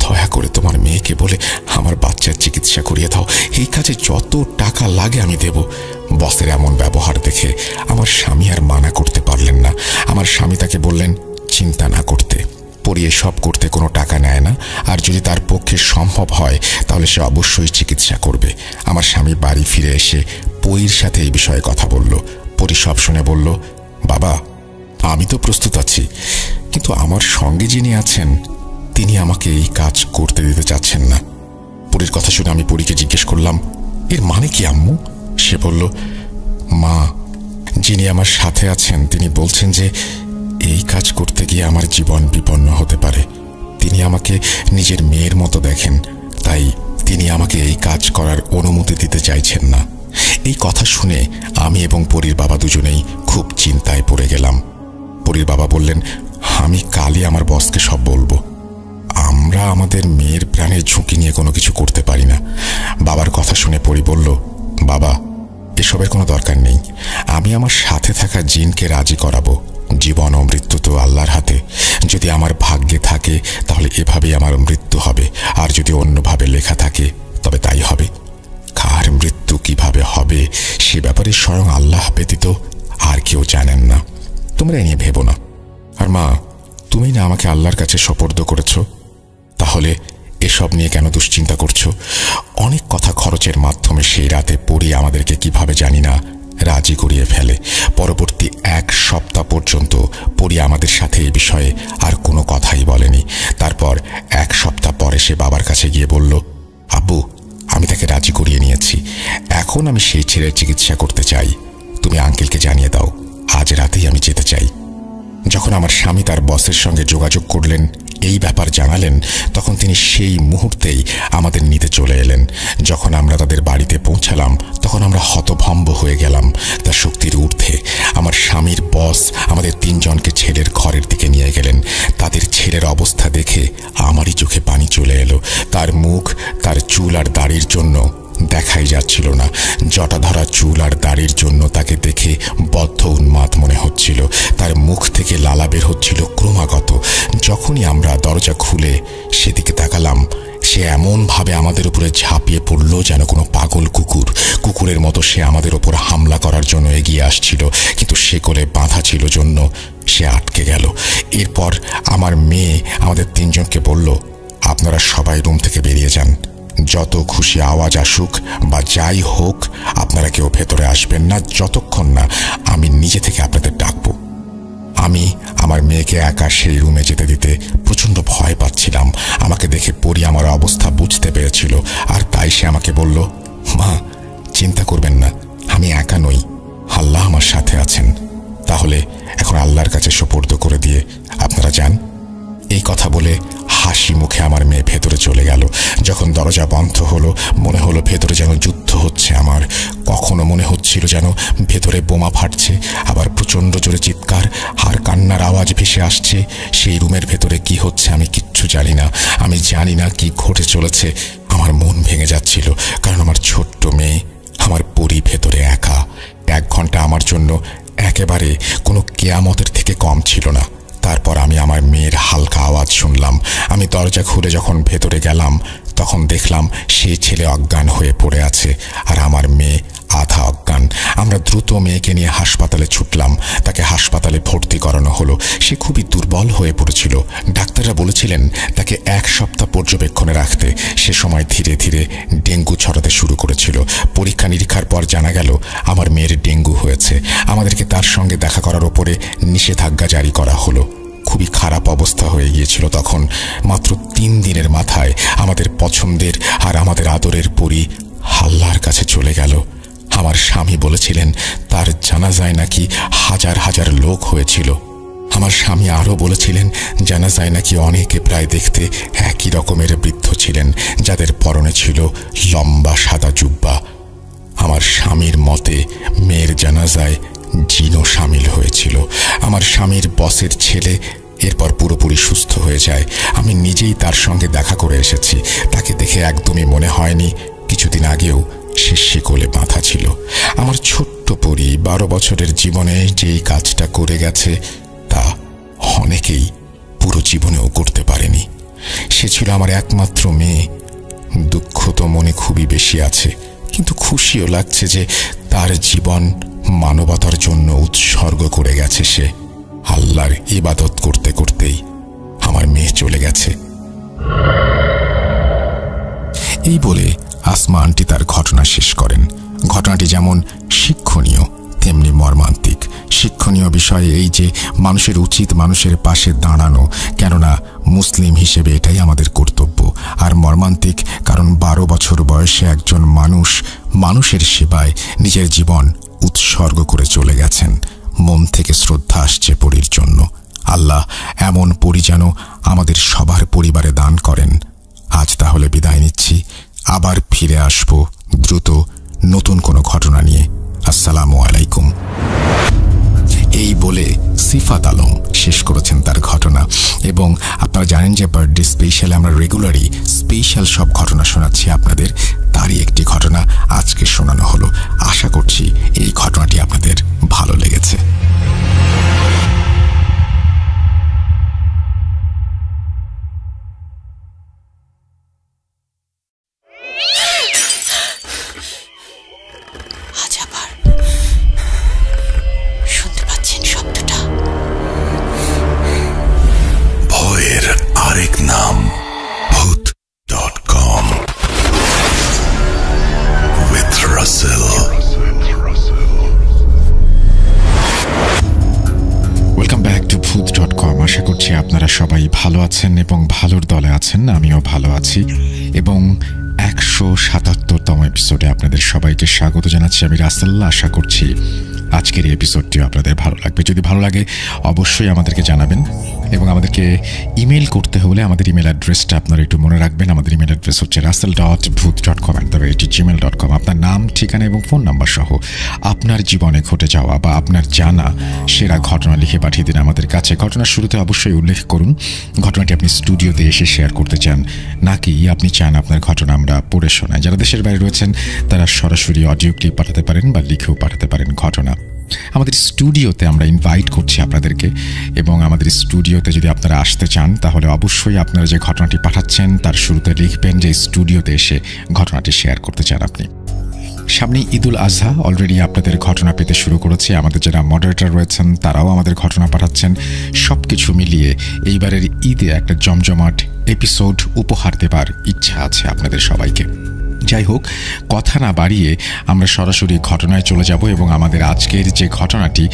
দয়া করে তোমার মেয়েকে বলে আমার বাচ্চার চিকিৎসা করিয়ে দাও, এই কাজে যত টাকা লাগে আমি দেব। বসের এমন ব্যবহার দেখে আমার স্বামী আর মানা করতে পারলেন না। আমার স্বামী তাকে বললেন চিন্তা না করতে, পরী এসব করতে কোনো টাকা নেয় না, আর যদি তার পক্ষে সম্ভব হয় তাহলে সে অবশ্যই চিকিৎসা করবে। আমার স্বামী বাড়ি ফিরে এসে পরীর সাথে এই বিষয়ে কথা বলল। পরী সব শুনে বলল, বাবা, আমি তো প্রস্তুত আছি, কিন্তু আমার সঙ্গে যিনি আছেন তিনি আমাকে এই কাজ করতে দিতে চাচ্ছেন না। পরীর কথা শুনে আমি পরীকে জিজ্ঞেস করলাম, এর মানে কি আম্মু? সে বলল, মা, যিনি আমার সাথে আছেন তিনি বলছেন যে এই কাজ করতে গিয়ে আমার জীবন বিপন্ন হতে পারে। তিনি আমাকে নিজের মেয়ের মতো দেখেন, তাই তিনি আমাকে এই কাজ করার অনুমতি দিতে চাইছেন না। এই কথা শুনে আমি এবং পরীর বাবা দুজনেই খুব চিন্তায় পড়ে গেলাম। পরীর বাবা বললেন, আমি কালই আমার বসকে সব বলবো। আমরা আমাদের মেয়ের প্রাণের ঝুঁকি নিয়ে কোনো কিছু করতে পারি না। বাবার কথা শুনে পরী বলল, বাবা, এসবের কোনো দরকার নেই। আমি আমার সাথে থাকা জিনকে রাজি করাবো। জীবন ও মৃত্যু তো আল্লাহর হাতে। যদি আমার ভাগ্যে থাকে তাহলে এভাবেই আমার মৃত্যু হবে, আর যদি অন্যভাবে লেখা থাকে তবে তাই হবে। কার মৃত্যু কিভাবে হবে সে ব্যাপারে স্বয়ং আল্লাহ ব্যতীত আর কেউ জানেন না। তোমরা এ নিয়ে ভেবো না। আর মা, তুমি না আমাকে আল্লাহর কাছে সোপর্দ করেছ, তাহলে এসব নিয়ে কেন দুশ্চিন্তা করছো? অনেক কথা খরচের মাধ্যমে সেই রাতে পরী আমাদেরকে কিভাবে জানি না রাজি করিয়ে ফেলে। পরবর্তী 1 সপ্তাহ পর্যন্ত পরী আমাদের সাথে এই বিষয়ে আর কোনো কথাই বলেনি। তারপর 1 সপ্তাহ পরে সে বাবার কাছে গিয়ে বলল, আব্বু, আমি তাকে রাজি করিয়ে নিয়েছি। এখন আমি সেই ছেলের চিকিৎসা করতে চাই। তুমি আঙ্কেলকে জানিয়ে দাও, আজ রাতেই আমি যেতে চাই। যখন আমার স্বামী তার বসের সঙ্গে যোগাযোগ করলেন, এই ব্যাপার জানালেন, তখন তিনি সেই মুহূর্তেই আমাদের নিতে চলে এলেন। যখন আমরা তাদের বাড়িতে পৌঁছালাম তখন আমরা হতভম্ব হয়ে গেলাম তার শক্তির ঊর্ধ্বে। আমার স্বামীর বস আমাদের 3 জনকে ছেলের ঘরের দিকে নিয়ে গেলেন। তাদের ছেলের অবস্থা দেখে আমারই চোখে পানি চলে এলো। তার মুখ, তার চুল আর দাড়ির জন্য দেখাই যাচ্ছিল না। জটাধরা চুল আর দাড়ির জন্য তাকে দেখে বদ্ধ উন্মাদ মনে হচ্ছিল। তার মুখ থেকে লালা বের হচ্ছিল ক্রমাগত। যখনই আমরা দরজা খুলে সেদিকে তাকালাম, সে এমনভাবে আমাদের উপরে ঝাঁপিয়ে পড়ল যেন কোনো পাগল কুকুরের মতো সে আমাদের ওপর হামলা করার জন্য এগিয়ে আসছিল, কিন্তু শেকলে বাঁধা ছিল জন্য সে আটকে গেল। এরপর আমার মেয়ে আমাদের 3 জনকে বলল, আপনারা সবাই রুম থেকে বেরিয়ে যান। যত খুশি আওয়াজ আসুক বা যাই হোক, আপনারা কেউ ভেতরে আসবেন না যতক্ষণ না আমি নিজে থেকে আপনাদের ডাকবো। আমি আমার মেয়েকে একা সেই রুমে যেতে দিতে প্রচণ্ড ভয় পাচ্ছিলাম। আমাকে দেখে পরী আমার অবস্থা বুঝতে পেরেছিল, আর তাই সে আমাকে বলল, মা, চিন্তা করবেন না, আমি একা নই, আল্লাহ আমার সাথে আছেন। তাহলে এখন আল্লাহর কাছে সুপর্দ করে দিয়ে আপনারা যান। এই কথা বলে হাসি মুখে আমার মেয়ে ভেতরে চলে গেল। যখন দরজা বন্ধ হলো মনে হলো ভেতরে যেন যুদ্ধ হচ্ছে আমার। কখনো মনে হচ্ছিল যেন ভেতরে বোমা ফাটছে, আবার প্রচণ্ড জোরে চিৎকার আর কান্নার আওয়াজ ভেসে আসছে। সেই রুমের ভেতরে কি হচ্ছে আমি কিচ্ছু জানি না। আমি জানি না কি ঘটে চলেছে। আমার মন ভেঙে যাচ্ছিল, কারণ আমার ছোট্ট মেয়ে, আমার পরি ভেতরে একা। 1 ঘন্টা আমার জন্য একেবারে কোনো কেয়ামতের থেকে কম ছিল না। তারপর আমি আমার মেয়ের হালকা আওয়াজ শুনলাম। আমি দরজা খুলে যখন ভেতরে গেলাম তখন দেখলাম সেই ছেলে অজ্ঞান হয়ে পড়ে আছে আর আমার মেয়ে আধা অজ্ঞান। আমরা দ্রুত মেয়েকে নিয়ে হাসপাতালে ছুটলাম। তাকে হাসপাতালে ভর্তি করানো হলো। সে খুবই দুর্বল হয়ে পড়েছিল। ডাক্তাররা বলেছিলেন তাকে 1 সপ্তাহ পর্যবেক্ষণে রাখতে। সে সময় ধীরে ধীরে ডেঙ্গু ছড়াতে শুরু করেছিল। পরীক্ষা নিরীক্ষার পর জানা গেল আমার মেয়ের ডেঙ্গু হয়েছে। আমাদেরকে তার সঙ্গে দেখা করার ওপরে নিষেধাজ্ঞা জারি করা হলো। খুবই খারাপ অবস্থা হয়ে গিয়েছিল তখন। মাত্র 3 দিনের মাথায় আমাদের পছন্দের আর আমাদের আদরের পরি আল্লাহর কাছে চলে গেল। আমার স্বামী বলেছিলেন তার জানাজায় নাকি হাজার হাজার লোক হয়েছিল। আমার স্বামী আরও বলেছিলেন জানাজায় নাকি অনেকে প্রায় দেখতে একই রকমের বৃদ্ধ ছিলেন, যাদের পরনে ছিল লম্বা সাদা জুব্বা। আমার স্বামীর মতে মেয়ের জানাজায় জিনও সামিল হয়েছিল। আমার স্বামীর বসের ছেলে এরপর পুরোপুরি সুস্থ হয়ে যায়। আমি নিজেই তার সঙ্গে দেখা করে এসেছি। তাকে দেখে একদমই মনে হয়নি কিছুদিন আগেও সে শিকলে বাঁধা ছিল। আমার ছোট্ট পরি 12 বছরের জীবনে যেই কাজটা করে গেছে তা অনেকেই পুরো জীবনেও করতে পারেনি। সে ছিল আমার একমাত্র মেয়ে। দুঃখ তো মনে খুবই বেশি আছে, কিন্তু খুশিও লাগছে যে তার জীবন মানবতার জন্য উৎসর্গ করে গেছে সে। আল্লাহর ইবাদত করতে করতেই আমার মেয়ে চলে গেছে। এই বলে আসমা আন্টি তার ঘটনা শেষ করেন। ঘটনাটি যেমন শিক্ষণীয় তেমনি মর্মান্তিক। শিক্ষণীয় বিষয় এই যে মানুষের উচিত মানুষের পাশে দাঁড়ানো, কেননা মুসলিম হিসেবে এটাই আমাদের কর্তব্য। আর মর্মান্তিক কারণ 12 বছর বয়সে একজন মানুষের সেবায় নিজের জীবন উৎসর্গ করে চলে গেছেন। মন থেকে শ্রদ্ধা আসছে পরীর জন্য। আল্লাহ এমন পরী যেন আমাদের সবার পরিবারে দান করেন। আজ তাহলে বিদায় নিচ্ছি। আবার ফিরে আসব দ্রুত নতুন কোনো ঘটনা নিয়ে। আসসালামু আলাইকুম। এই বলে সিফাত আলম শেষ করেছেন তার ঘটনা। এবং আপনারা জানেন যে বার্থডে স্পেশালে আমরা রেগুলারই স্পেশাল সব ঘটনা শোনাচ্ছি আপনাদের। তারই একটি ঘটনা আজকে শোনানো হলো। আশা করছি এই ঘটনাটি আপনাদের ভালো লেগেছে। আরেক নাম ভূত.com with Russell। Welcome back to ভূত.com। আশা করছি আপনারা সবাই ভালো আছেন এবং ভালোর দলে আছেন। আমিও ভালো আছি এবং 177তম এপিসোডে আপনাদের সবাইকে স্বাগত জানাচ্ছি। আমি রাসেল। আশা করছি আজকের এই এপিসোডটিও আপনাদের ভালো লাগবে। যদি ভালো লাগে অবশ্যই আমাদেরকে জানাবেন এবং আমাদেরকে ইমেল করতে হলে আমাদের ইমেল অ্যাড্রেসটা আপনারা একটু মনে রাখবেন। আমাদের ইমেল অ্যাড্রেস হচ্ছে russell.booth.com@gmail.com। আপনার নাম, ঠিকানা এবং ফোন নাম্বার সহ আপনার জীবনে ঘটে যাওয়া বা আপনার জানা সেরা ঘটনা লিখে পাঠিয়ে দিন আমাদের কাছে। ঘটনার শুরুতে অবশ্যই উল্লেখ করুন ঘটনাটি আপনি স্টুডিওতে এসে শেয়ার করতে চান নাকি আপনি চান আপনার ঘটনা আমরা পড়ে শোনাই। যারা দেশের বাইরে রয়েছেন তারা সরাসরি অডিও ক্লিপ পাঠাতে পারেন বা লিখেও পাঠাতে পারেন ঘটনা। আমাদের স্টুডিওতে আমরা ইনভাইট করছি আপনাদেরকে এবং আমাদের স্টুডিওতে যদি আপনারা আসতে চান তাহলে অবশ্যই আপনারা যে ঘটনাটি পাঠাচ্ছেন তার শুরুতে লিখবেন যে স্টুডিওতে এসে ঘটনাটি শেয়ার করতে চান আপনি। সামনে ঈদুল আজহা, অলরেডি আপনাদের ঘটনা পেতে শুরু করেছে। আমাদের যারা মডারেটর রয়েছেন তারাও আমাদের ঘটনা পাঠাচ্ছেন। সব কিছু মিলিয়ে এইবারের ঈদে একটা জমজমাট এপিসোড উপহার দেবার ইচ্ছা আছে আপনাদের সবাইকে। যাই হোক, কথা না বাড়িয়ে আমরা সরাসরি ঘটনায় চলে যাব এবং আমাদের আজকের যে ঘটনাটি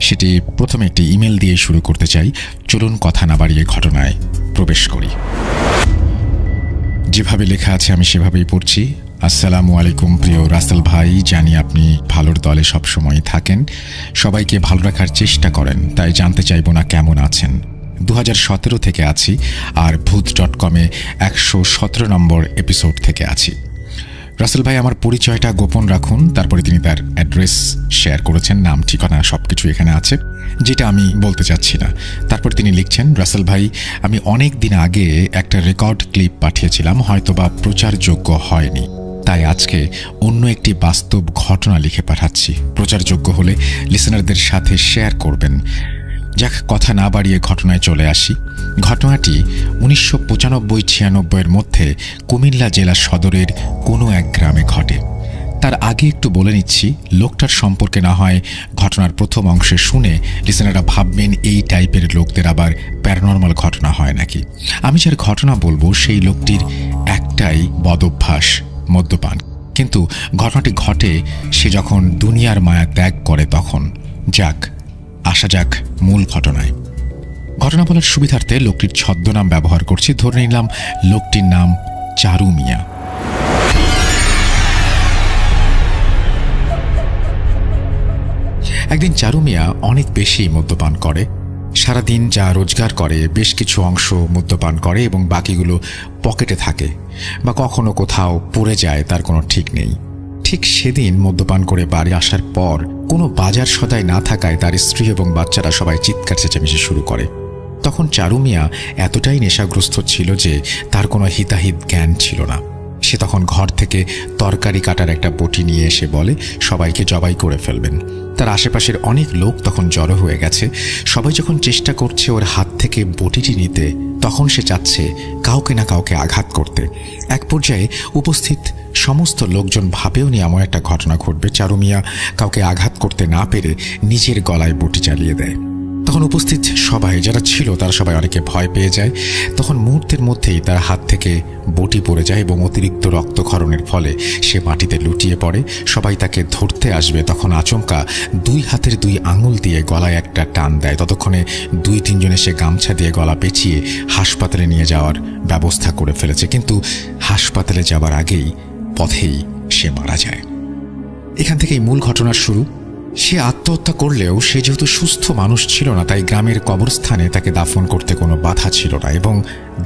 সেটি প্রথমে একটি ইমেল দিয়ে শুরু করতে চাই। চলুন কথা না বাড়িয়ে ঘটনায় প্রবেশ করি। যেভাবে লেখা আছে আমি সেভাবেই পড়ছি। আসসালামু আলাইকুম প্রিয় রাসেল ভাই, জানি আপনি ভালোর দলে সবসময় থাকেন, সবাইকে ভালো রাখার চেষ্টা করেন, তাই জানতে চাইব না কেমন আছেন। 2017 থেকে আছি আর ভূত.com-এ 117 নম্বর এপিসোড থেকে আছি। রাসেল ভাই আমার পরিচয়টা গোপন রাখুন, তারপরে তিনি তার অ্যাড্রেস শেয়ার করেছেন, নাম ঠিকানা সবকিছু এখানে আছে, যেটা আমি বলতে চাচ্ছি না। তারপর তিনি লিখছেন, রাসেল ভাই আমি অনেক দিন আগে একটা রেকর্ড ক্লিপ পাঠিয়েছিলাম, হয়তোবা প্রচারযোগ্য হয়নি, তাই আজকে অন্য একটি বাস্তব ঘটনা লিখে পাঠাচ্ছি। প্রচারযোগ্য হলে লিসেনারদের সাথে শেয়ার করবেন। যাক, কথা না বাড়িয়ে ঘটনায় চলে আসি। ঘটনাটি 1995-96 মধ্যে কুমিল্লা জেলা সদরের কোনো এক গ্রামে ঘটে। তার আগে একটু বলে নিচ্ছি, লোকটার সম্পর্কে না হয় ঘটনার প্রথম অংশে শুনে লিসেনাররা ভাববেন এই টাইপের লোকদের আবার প্যারানর্মাল ঘটনা হয় নাকি। আমি যার ঘটনা বলবো সেই লোকটির একটাই বদভ্যাস, মদ্যপান। কিন্তু ঘটনাটি ঘটে সে যখন দুনিয়ার মায়া ত্যাগ করে তখন। যাক, আসা যাক মূল ঘটনায়। ঘটনা বলার সুবিধার্থে লোকটির ছদ্মনাম ব্যবহার করছি, ধরে নিলাম লোকটির নাম চারু মিয়া। একদিন চারু মিয়া অনেক বেশি মদ্যপান করে। সারাদিন যা রোজগার করে বেশ কিছু অংশ মদ্যপান করে এবং বাকিগুলো পকেটে থাকে বা কখনো কোথাও পড়ে যায়, তার কোনো ঠিক নেই। ঠিক সেদিন মদ্যপান করে বাড়ি আসার পর কোনো বাজার সদাই না থাকায় তার স্ত্রী এবং বাচ্চারা সবাই চিৎকার চেঁচামেচি শুরু করে। তখন চারু মিয়া এতটাই নেশাগ্রস্ত ছিল যে তার কোনো হিতাহিত জ্ঞান ছিল না। সে তখন ঘর থেকে তরকারি কাটার একটা বটি নিয়ে এসে বলে সবাইকে জবাই করে ফেলবেন। তার আশেপাশের অনেক লোক তখন জড়ো হয়ে গেছে। সবাই যখন চেষ্টা করছে ওর হাত থেকে বটিটি নিতে, তখন সে চাচ্ছে কাউকে না কাউকে আঘাত করতে। এক পর্যায়ে উপস্থিত সমস্ত লোকজন ভাবেও নি এমন একটা ঘটনা ঘটবে। চারু মিয়া কাউকে আঘাত করতে না পেরে নিজের গলায় বটি চালিয়ে দেয়। তখন উপস্থিত সবাই যারা ছিল তারা সবাই অনেকে ভয় পেয়ে যায়। তখন মুহূর্তের মধ্যেই তার হাত থেকে বটি পড়ে যায় এবং অতিরিক্ত রক্তক্ষরণের ফলে সে মাটিতে লুটিয়ে পড়ে। সবাই তাকে ধরতে আসবে, তখন আচমকা দুই হাতের দুই আঙুল দিয়ে গলায় একটা টান দেয়। ততক্ষণে 2-3 জন এসে গামছা দিয়ে গলা পেঁচিয়ে হাসপাতালে নিয়ে যাওয়ার ব্যবস্থা করে ফেলেছে। কিন্তু হাসপাতালে যাবার আগেই পথেই সে মারা যায়। এখান থেকেই মূল ঘটনার শুরু। সে আত্মহত্যা করলেও সে যেহেতু সুস্থ মানুষ ছিল না, তাই গ্রামের কবরস্থানে তাকে দাফন করতে কোনো বাধা ছিল না এবং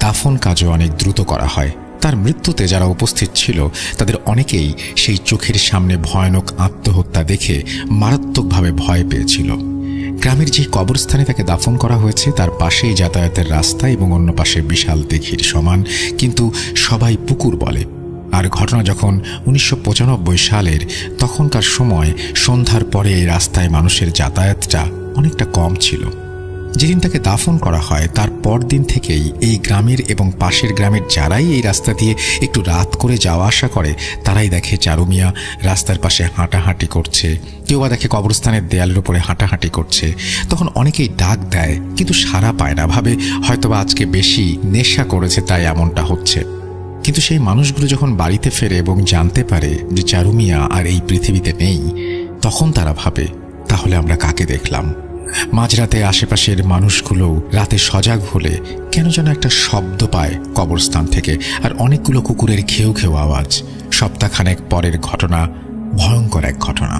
দাফন কাজও অনেক দ্রুত করা হয়। তার মৃত্যুতে যারা উপস্থিত ছিল তাদের অনেকেই সেই চোখের সামনে ভয়ানক আত্মহত্যা দেখে মারাত্মকভাবে ভয় পেয়েছিল। গ্রামের যে কবরস্থানে তাকে দাফন করা হয়েছে তার পাশেই যাতায়াতের রাস্তা এবং অন্য পাশে বিশাল দিঘির সমান, কিন্তু সবাই পুকুর বলে। আর ঘটনা যখন 1995 সালের, তখনকার সময় সন্ধ্যার পরে এই রাস্তায় মানুষের যাতায়াতটা অনেকটা কম ছিল। যেদিন তাকে দাফন করা হয় তার পরদিন থেকেই এই গ্রামের এবং পাশের গ্রামের যারাই এই রাস্তা দিয়ে একটু রাত করে যাওয়া আসা করে তারাই দেখে চারু মিয়া রাস্তার পাশে হাঁটাহাঁটি করছে, কেউ বা দেখে কবরস্থানের দেয়ালের উপরে হাঁটাহাঁটি করছে। তখন অনেকেই ডাক দেয় কিন্তু সাড়া পায় না, ভাবে হয়তোবা আজকে বেশি নেশা করেছে তাই এমনটা হচ্ছে। কিন্তু সেই মানুষগুলো যখন বাড়িতে ফেরে এবং জানতে পারে যে চারু মিয়া আর এই পৃথিবীতে নেই, তখন তারা ভাবে তাহলে আমরা কাকে দেখলাম। মাঝরাতে আশেপাশের মানুষগুলো রাতে সজাগ হলে কেন যেন একটা শব্দ পায় কবরস্থান থেকে, আর অনেকগুলো কুকুরের ঘেউ ঘেউ আওয়াজ। সপ্তাহখানেক পরের ঘটনা, ভয়ঙ্কর এক ঘটনা।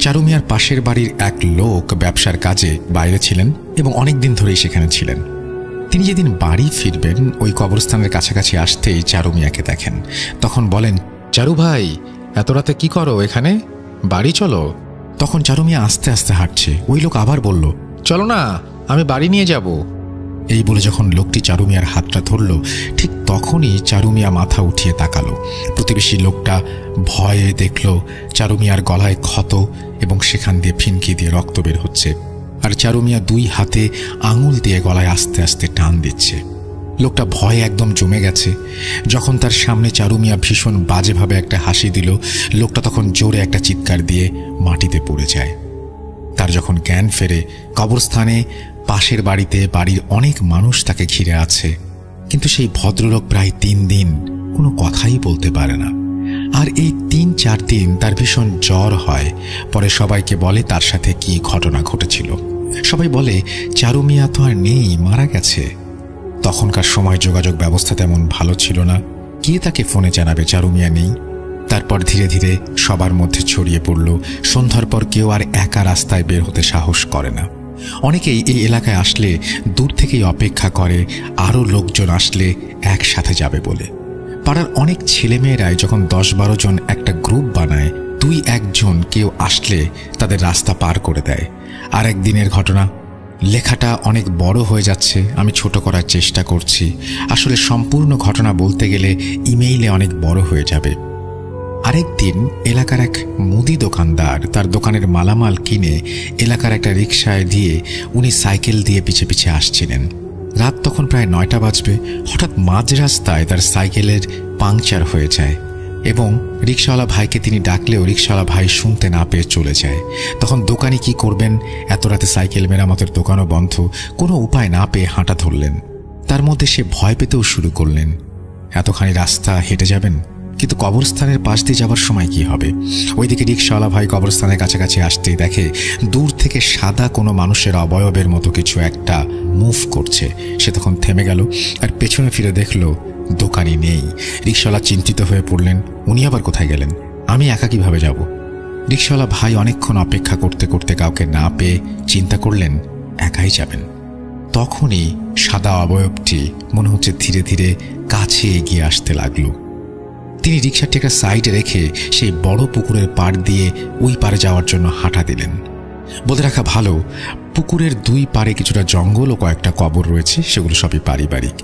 চারু মিয়ার পাশের বাড়ির এক লোক ব্যবসার কাজে বাইরে ছিলেন এবং অনেকদিন ধরেই সেখানে ছিলেন। তিনি যেদিন বাড়ি ফিরবেন ওই কবরস্থানের কাছাকাছি আসতেই চারু মিয়াকে দেখেন। তখন বলেন, চারু ভাই এত রাতে কি করো এখানে, বাড়ি চলো। তখন চারু মিয়া আস্তে আস্তে হাঁটছে। ওই লোক আবার বলল, চলো না, আমি বাড়ি নিয়ে যাব। এই বলে যখন লোকটি চারু মিয়ার হাতটা ধরল, ঠিক তখনই চারু মিয়া মাথা উঠিয়ে তাকালো। প্রতিবেশী লোকটা ভয়ে দেখল চারু মিয়ার গলায় ক্ষত এবং সেখান দিয়ে ফিনকি দিয়ে রক্ত বের হচ্ছে, আর চারু মিয়া 2 হাতে আঙুল দিয়ে গলায় আস্তে আস্তে টান দিচ্ছে। লোকটা ভয়ে একদম জমে গেছে। যখন তার সামনে চারু মিয়া ভীষণ বাজেভাবে একটা হাসি দিল, লোকটা তখন জোরে একটা চিৎকার দিয়ে মাটিতে পড়ে যায়। তার যখন জ্ঞান ফেরে, কবরস্থানে পাশের বাড়িতে বাড়ির অনেক মানুষ তাকে ঘিরে আছে, কিন্তু সেই ভদ্রলোক প্রায় 3 দিন কোনো কথাই বলতে পারে না। আর এই 3-4 দিন তার ভীষণ জ্বর হয়। পরে সবাইকে বলে তার সাথে কি ঘটনা ঘটেছিল। সবাই বলে চারু মিয়া তো আর নেই, মারা গেছে। তখনকার সময় যোগাযোগ ব্যবস্থা তেমন ভালো ছিল না, কে তাকে ফোনে জানাবে চারু মিয়া নেই। তারপর ধীরে ধীরে সবার মধ্যে ছড়িয়ে পড়ল। সন্ধ্যার পর কেউ আর একা রাস্তায় বের হতে সাহস করে না। অনেকেই এই এলাকায় আসলে দূর থেকেই অপেক্ষা করে আরও লোকজন আসলে একসাথে যাবে বলে। পাড়ার অনেক ছেলেমেয়েরাই যখন 10-12 জন একটা গ্রুপ বানায়, 2-1 জন কেউ আসলে তাদের রাস্তা পার করে দেয়। আর একদিনের ঘটনা। লেখাটা অনেক বড় হয়ে যাচ্ছে, আমি ছোট করার চেষ্টা করছি। আসলে সম্পূর্ণ ঘটনা বলতে গেলে ইমেইলে অনেক বড় হয়ে যাবে। আরেকদিন এলাকার এক মুদি দোকানদার তার দোকানের মালামাল কিনে এলাকার একটা রিকশায় দিয়ে উনি সাইকেল দিয়ে পিছে পিছে আসছিলেন। রাত তখন প্রায় 9টা বাজবে। হঠাৎ মাঝ রাস্তায় তার সাইকেলের পাংচার হয়ে যায় এবং রিকশাওয়ালা ভাইকে তিনি ডাকলেও রিকশাওয়ালা ভাই শুনতে না পেয়ে চলে যায়। তখন দোকানি কি করবেন, এত রাতে সাইকেল মেরামতের দোকানও বন্ধ, কোনো উপায় না পেয়ে হাঁটা ধরলেন। তার মধ্যে সে ভয় পেতেও শুরু করলেন। এতখানি রাস্তা হেঁটে যাবেন, কিন্তু কবরস্থানের পাশ দিয়ে যাবার সময় কি হবে? ওইদিকে রিকশাওয়ালা ভাই কবরস্থানের কাছাকাছি আসতেই দেখে দূর থেকে সাদা কোনো মানুষের অবয়বের মতো কিছু একটা মুভ করছে। সে তখন থেমে গেল আর পেছনে ফিরে দেখল দোকানি নেই। রিকশাওয়ালা চিন্তিত হয়ে পড়লেন, উনি আবার কোথায় গেলেন? আমি একা কিভাবে যাব? রিকশাওয়ালা ভাই অনেকক্ষণ অপেক্ষা করতে করতে কাউকে না পেয়ে চিন্তা করলেন একাই যাবেন। তখনই সাদা অবয়বটি মনে হচ্ছে ধীরে ধীরে কাছে এগিয়ে আসতে লাগলো। তিনি রিকশাটি একটা সাইডে রেখে সেই বড় পুকুরের পাড় দিয়ে ওই পারে যাওয়ার জন্য হাঁটা দিলেন। বলে রাখা ভালো, পুকুরের 2 পারে কিছুটা জঙ্গল ও কয়েকটা কবর রয়েছে, সেগুলো সবই পারিবারিক।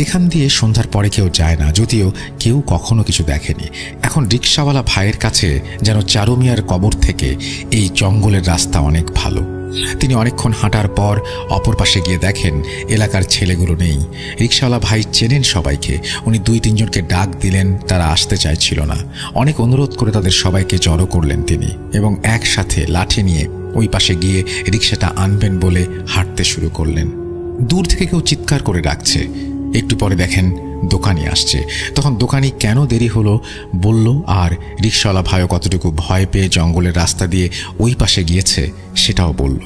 এখান দিয়ে সন্ধ্যার পরে কেউ যায় না, যদিও কেউ কখনো কিছু দেখেনি। এখন রিকশাওয়ালা ভাইয়ের কাছে যেন চারু মিয়ার কবর থেকে এই জঙ্গলের রাস্তা অনেক ভালো। তিনি অনেকক্ষণ হাঁটার পর অপর পাশে গিয়ে দেখেন এলাকার ছেলেগুলো নেই। রিকশাওয়ালা ভাই চেনেন সবাইকে। উনি 2-3 জনকে ডাক দিলেন, তারা আসতে চাইছিল না। অনেক অনুরোধ করে তাদের সবাইকে জড়ো করলেন তিনি এবং একসাথে লাঠি নিয়ে ওই পাশে গিয়ে রিকশাটা আনবেন বলে হাঁটতে শুরু করলেন। দূর থেকে কেউ চিৎকার করে ডাকছে। একটু পরে দেখেন দোকানি আসছে। তখন দোকানি কেন দেরি হলো বলল, আর রিকশাওয়ালা ভাইও কতটুকু ভয় পেয়ে জঙ্গলের রাস্তা দিয়ে ওই পাশে গিয়েছে সেটাও বলল।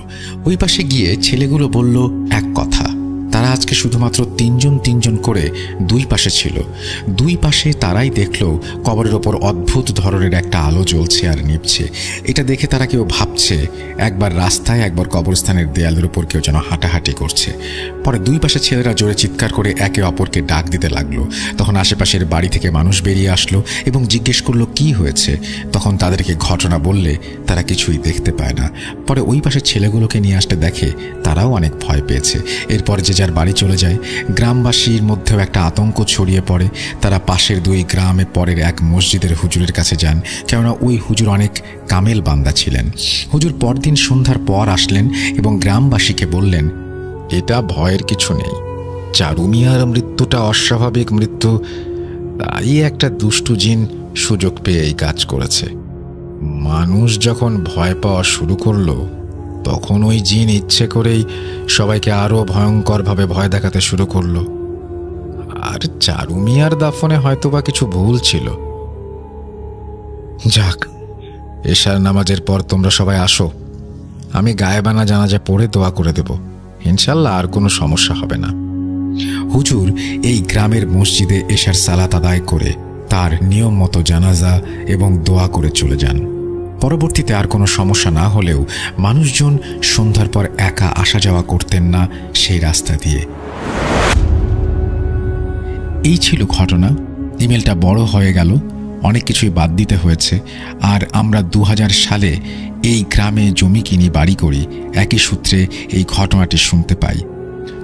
ওই পাশে গিয়ে ছেলেগুলো বলল এক কথা, তারা আজকে শুধুমাত্র 3 জন করে 2 পাশে ছিল। 2 পাশে তারাই দেখল কবরের ওপর অদ্ভুত ধরনের একটা আলো জ্বলছে আর নিভছে। এটা দেখে তারা কেউ ভাবছে একবার রাস্তায়, একবার কবরস্থানের দেয়ালের উপর কেউ যেন হাঁটাহাঁটি করছে। পরে 2 পাশে ছেলেরা জোরে চিৎকার করে একে অপরকে ডাক দিতে লাগলো। তখন আশেপাশের বাড়ি থেকে মানুষ বেরিয়ে আসলো এবং জিজ্ঞেস করলো কি হয়েছে। তখন তাদেরকে ঘটনা বললে তারা কিছুই দেখতে পায় না। পরে ওই পাশের ছেলেগুলোকে নিয়ে আসতে দেখে তারাও অনেক ভয় পেয়েছে। এরপর যে যার বাড়ি চলে যায়। গ্রামবাসীর মধ্যেও একটা আতঙ্ক ছড়িয়ে পড়ে। তারা পাশের 2 গ্রামে পরের এক মসজিদের হুজুরের কাছে যান, কেননা ওই হুজুর অনেক কামেল বান্দা ছিলেন। হুজুর পরদিন সন্ধ্যার পর আসলেন এবং গ্রামবাসীকে বললেন, এটা ভয়ের কিছু নেই, চারু মিয়ার মৃত্যুটা অস্বাভাবিক মৃত্যু, তাই একটা দুষ্টু জিন সুযোগ পেয়ে এই কাজ করেছে। মানুষ যখন ভয় পাওয়া শুরু করলো তখন ওই জিন ইচ্ছে করেই সবাইকে আরো ভয়ঙ্করভাবে ভয় দেখাতে শুরু করলো। আর চারু মিয়ার দাফনে হয়তোবা কিছু ভুল ছিল। যাক, এশার নামাজের পর তোমরা সবাই আসো, আমি গায়েবানা জানাজা পড়ে দোয়া করে দেব, ইনশাল্লাহ আর কোনো সমস্যা হবে না। হুজুর এই গ্রামের মসজিদে এশার সালাত আদায় করে তার নিয়ম মতো জানাজা এবং দোয়া করে চলে যান। পরবর্তীতে আর কোনো সমস্যা না হলেও মানুষজন সন্ধ্যার পর একা আসা যাওয়া করতেন না সেই রাস্তা দিয়ে। এই ছিল ঘটনা। ইমেলটা বড় হয়ে গেল, অনেক কিছুই বাদ দিতে হয়েছে। আর আমরা 2000 সালে এই গ্রামে জমি কিনি, বাড়ি করি, একই সূত্রে এই ঘটনাটি শুনতে পাই।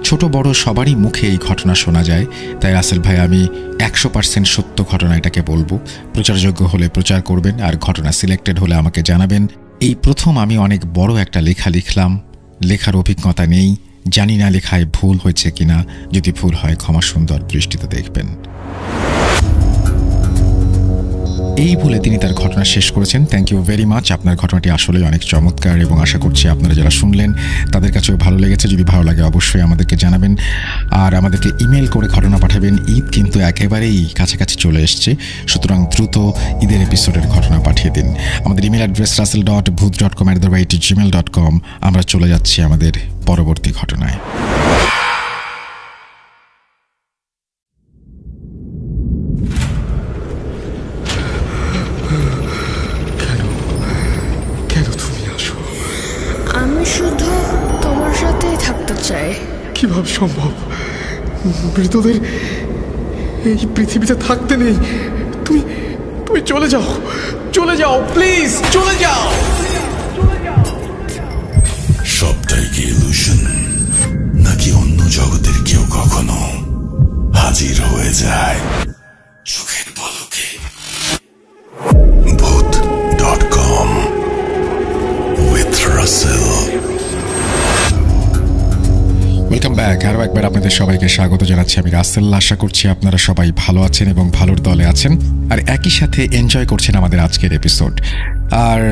ছোট বড় সবারই মুখে এই ঘটনা শোনা যায়। তাই রাসেল ভাই, আমি 100% সত্য ঘটনা এটাকে বলবো। প্রচারযোগ্য হলে প্রচার করবেন, আর ঘটনা সিলেক্টেড হলে আমাকে জানাবেন। এই প্রথম আমি অনেক বড় একটা লেখা লিখলাম। লেখার অভিজ্ঞতা নেই, জানি না লেখায় ভুল হয়েছে কিনা। যদি ভুল হয় ক্ষমা সুন্দর দৃষ্টিতে দেখবেন। এই বলে তিনি তার ঘটনা শেষ করেছেন। Thank you very much. আপনার ঘটনাটি আসলে অনেক চমৎকার এবং আশা করছি আপনারা যারা শুনলেন তাদের কাছেও ভালো লেগেছে। যদি ভালো লাগে অবশ্যই আমাদেরকে জানাবেন আর আমাদেরকে ইমেল করে ঘটনা পাঠাবেন। ঈদ কিন্তু একেবারেই কাছাকাছি চলে এসছে, সুতরাং দ্রুত ঈদের এপিসোডের ঘটনা পাঠিয়ে দিন। আমাদের ইমেল অ্যাড্রেস russell.booth.com@gmail.com। আমরা চলে যাচ্ছি আমাদের পরবর্তী ঘটনায়। থাকতে চায়। কিভাবে সম্ভব? মৃতদের এই পৃথিবীতে থাকতে নেই। তুমি তুমি চলে যাও, চলে যাও, প্লিজ চলে যাও। সবটাই কি ইলুশন, নাকি অন্য জগতের কেউ কখনো হাজির হয়ে যায় চোখের পলকে? Bhoot.com with Russell। Welcome back. আরও একবার আপনাদের সবাইকে স্বাগত জানাচ্ছি আমি রাসেল। আশা করছি আপনারা সবাই ভালো আছেন এবং ভালোর দলে আছেন, আর একই সাথে এনজয় করছেন আমাদের আজকের এপিসোড। আর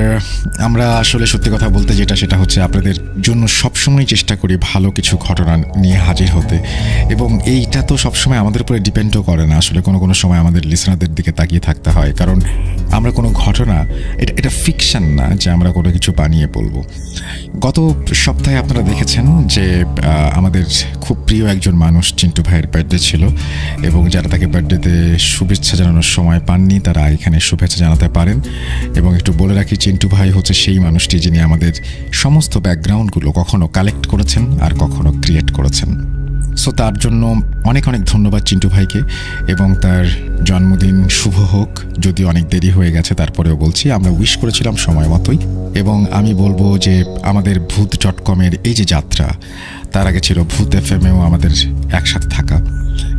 আমরা আসলে সত্যি কথা বলতে সেটা হচ্ছে আপনাদের জন্য সবসময় চেষ্টা করি ভালো কিছু ঘটনা নিয়ে হাজির হতে, এবং এইটা তো সবসময় আমাদের উপরে ডিপেন্ডও করে না। আসলে কোনো সময় আমাদের লিসনারদের দিকে তাকিয়ে থাকতে হয়, কারণ আমরা কোনো ঘটনা, এটা ফিকশন না যে আমরা কোনো কিছু বানিয়ে বলবো। গত সপ্তাহে আপনারা দেখেছেন যে আমাদের খুব প্রিয় একজন মানুষ চিন্টু ভাইয়ের বার্থডে ছিল, এবং যারা তাকে বার্থডেতে শুভেচ্ছা জানানোর সময় পাননি তারা এখানে শুভেচ্ছা জানাতে পারেন। এবং একটু বলে রাখি, চিন্টু ভাই হচ্ছে সেই মানুষটি যিনি আমাদের সমস্ত ব্যাকগ্রাউন্ডগুলো কখনো কালেক্ট করেছেন আর কখনো ক্রিয়েট করেছেন। সো তার জন্য অনেক অনেক ধন্যবাদ চিন্টু ভাইকে, এবং তার জন্মদিন শুভ হোক। যদি অনেক দেরি হয়ে গেছে তারপরেও বলছি, আমরা উইশ করেছিলাম সময় মতোই। এবং আমি বলবো যে আমাদের Bhoot.com-এর এই যে যাত্রা, তার আগে ছিল ভূত FM-এও আমাদের একসাথে থাকা,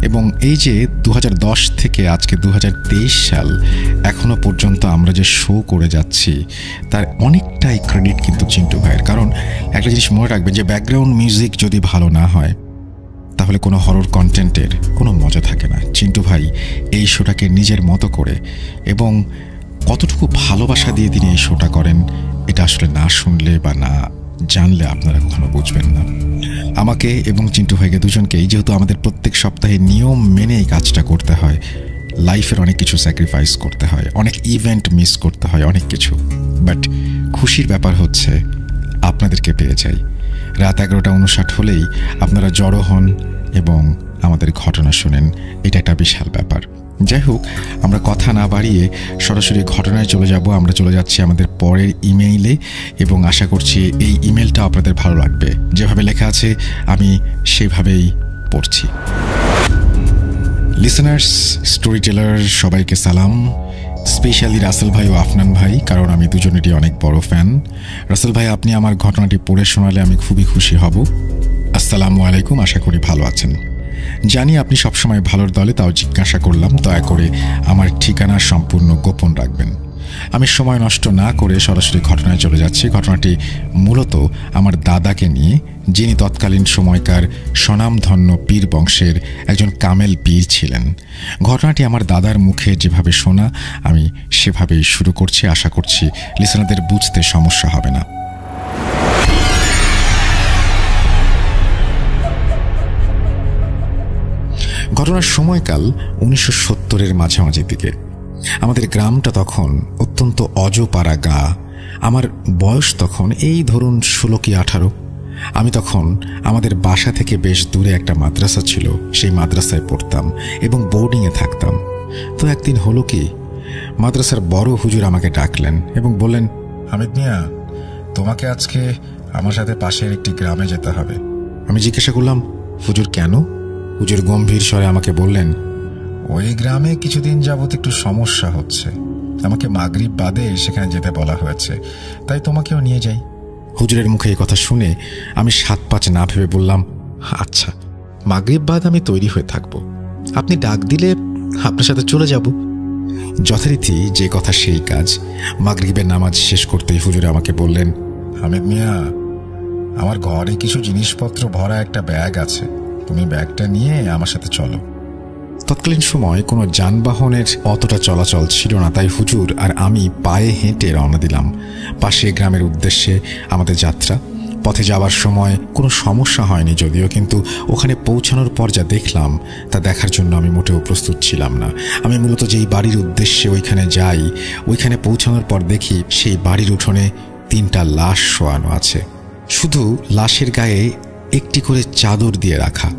এবং এই যে 2010 থেকে আজকে 2023 সাল এখনো পর্যন্ত আমরা যে শো করে যাচ্ছি তার অনেকটাই ক্রেডিট কিন্তু চিন্টু ভাইয়ের। কারণ একটা জিনিস মনে রাখবেন যে ব্যাকগ্রাউন্ড মিউজিক যদি ভালো না হয় তাহলে কোনো হরর কন্টেন্টের কোনো মজা থাকে না। চিন্টু ভাই এই শোটাকে নিজের মতো করে এবং কতটুকু ভালোবাসা দিয়ে তিনি এই শোটা করেন, এটা আসলে না শুনলে বা না জানলে আপনারা কখনো বুঝবেন না। আমাকে এবং চিন্টু ভাইকে দুজনকেই, যেহেতু আমাদের প্রত্যেক সপ্তাহে নিয়ম মেনে এই কাজটা করতে হয়, লাইফের অনেক কিছু স্যাক্রিফাইস করতে হয়, অনেক ইভেন্ট মিস করতে হয়, অনেক কিছু। বাট খুশির ব্যাপার হচ্ছে আপনাদেরকে পেয়ে যাই। রাত 11:59 হলেই আপনারা জড়ো হন এবং আমাদের ঘটনা শোনেন, এটা একটা বিশাল ব্যাপার। যাই হোক, আমরা কথা না বাড়িয়ে সরাসরি ঘটনায় চলে যাব। আমরা চলে যাচ্ছি আমাদের পরের ইমেইলে, এবং আশা করছি এই ইমেলটা আপনাদের ভালো লাগবে। যেভাবে লেখা আছে আমি সেভাবেই পড়ছি। লিসেনার্স, স্টোরি টেলার সবাইকে সালাম, স্পেশালি রাসেল ভাই ও আফনান ভাই, কারণ আমি দুজনেরই অনেক বড় ফ্যান। রাসেল ভাই, আপনি আমার ঘটনাটি পড়ে শোনালে আমি খুবই খুশি হব। আসসালামু আলাইকুম, আশা করি ভালো আছেন। জানি আপনি সবসময় ভালোর দলে, তাও জিজ্ঞাসা করলাম, দয়া করে আমার ঠিকানা সম্পূর্ণ গোপন রাখবেন। আমি সময় নষ্ট না করে সরাসরি ঘটনায় চলে যাচ্ছি। ঘটনাটি মূলত আমার দাদাকে নিয়ে, যিনি তৎকালীন সময়কার স্বনামধন্য পীর বংশের একজন কামেল পীর ছিলেন। ঘটনাটি আমার দাদার মুখে যেভাবে শোনা আমি সেভাবেই শুরু করছি। আশা করছি লিসেনারদের বুঝতে সমস্যা হবে না। ঘটনার সময়কাল 1970-এর মাঝামাঝি দিকে। আমাদের গ্রামটা তখন অত্যন্ত অজপাড়া গা। আমার বয়স তখন এই ধরুন 16 কি 18। আমি তখন আমাদের বাসা থেকে বেশ দূরে একটা মাদ্রাসা ছিল, সেই মাদ্রাসায় পড়তাম এবং বোর্ডিংয়ে থাকতাম। তো একদিন হলো কি, মাদ্রাসার বড় হুজুর আমাকে ডাকলেন এবং বললেন, হামিদ মিয়া, তোমাকে আজকে আমার সাথে পাশের একটি গ্রামে যেতে হবে। আমি জিজ্ঞাসা করলাম, হুজুর কেন? হুজুর গম্ভীর স্বরে আমাকে বললেন, ওই গ্রামে কিছুদিন যাবত একটু সমস্যা হচ্ছে, আমাকে মাগরিব বাদে সেখানে যেতে বলা হয়েছে, তাই তোমাকেও নিয়ে যাই। হুজুরের মুখে এই কথা শুনে আমি 7-5 না ভেবে বললাম, আচ্ছা, মাগরিব বাদ আমি তৈরি হয়ে থাকব, আপনি ডাক দিলে আপনার সাথে চলে যাব। যথারীতি যে কথা সেই কাজ। মাগরিবের নামাজ শেষ করতেই হুজুরে আমাকে বললেন, হামিদ মিয়া, আমার ঘরে কিছু জিনিসপত্র ভরা একটা ব্যাগ আছে, তুমি ব্যাগটা নিয়ে আমার সাথে চলো। তৎকালীন সময় কোনো যানবাহনের অতটা চলাচল ছিল না, তাই হুজুর আর আমি পায়ে হেঁটে রওনা দিলাম পাশে গ্রামের উদ্দেশ্যে আমাদের যাত্রা। পথে যাওয়ার সময় কোনো সমস্যা হয়নি যদিও, কিন্তু ওখানে পৌঁছানোর পর যা দেখলাম তা দেখার জন্য আমি মোটেও প্রস্তুত ছিলাম না। আমি মূলত যেই বাড়ির উদ্দেশ্যে ওইখানে যাই, ওইখানে পৌঁছানোর পর দেখি সেই বাড়ির উঠোনে 3টা লাশ শোয়ানো আছে। শুধু লাশের গায়ে একটি করে চাদর দিয়ে রাখা।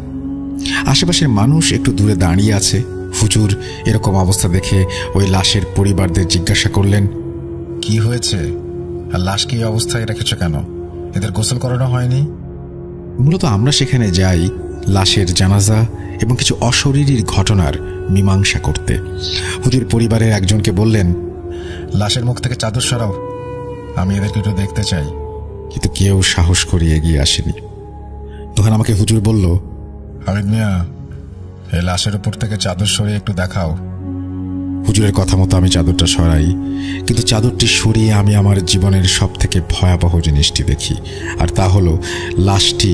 আশেপাশের মানুষ একটু দূরে দাঁড়িয়ে আছে। হুজুর এরকম অবস্থা দেখে ওই লাশের পরিবারদের জিজ্ঞাসা করলেন, কি হয়েছে, আর লাশকে এই অবস্থায় রেখেছ কেন? এদের গোসল করানো হয়নি? মূলত আমরা সেখানে যাই লাশের জানাজা এবং কিছু অশরীরীর ঘটনার মীমাংসা করতে। হুজুর পরিবারের একজনকে বললেন, লাশের মুখ থেকে চাদর সরাও, আমি এদেরকে একটু দেখতে চাই। কিন্তু কেউ সাহস করে এগিয়ে আসেনি। তখন আমাকে হুজুর বলল, হামিদ মিয়া, এই লাশের উপর থেকে চাদর সরিয়ে একটু দেখাও। হুজুরের কথা মতো আমি চাদরটা সরাই, কিন্তু চাদরটি সরিয়ে আমি আমার জীবনের সব থেকে ভয়াবহ জিনিসটি দেখি, আর তা হলো লাশটি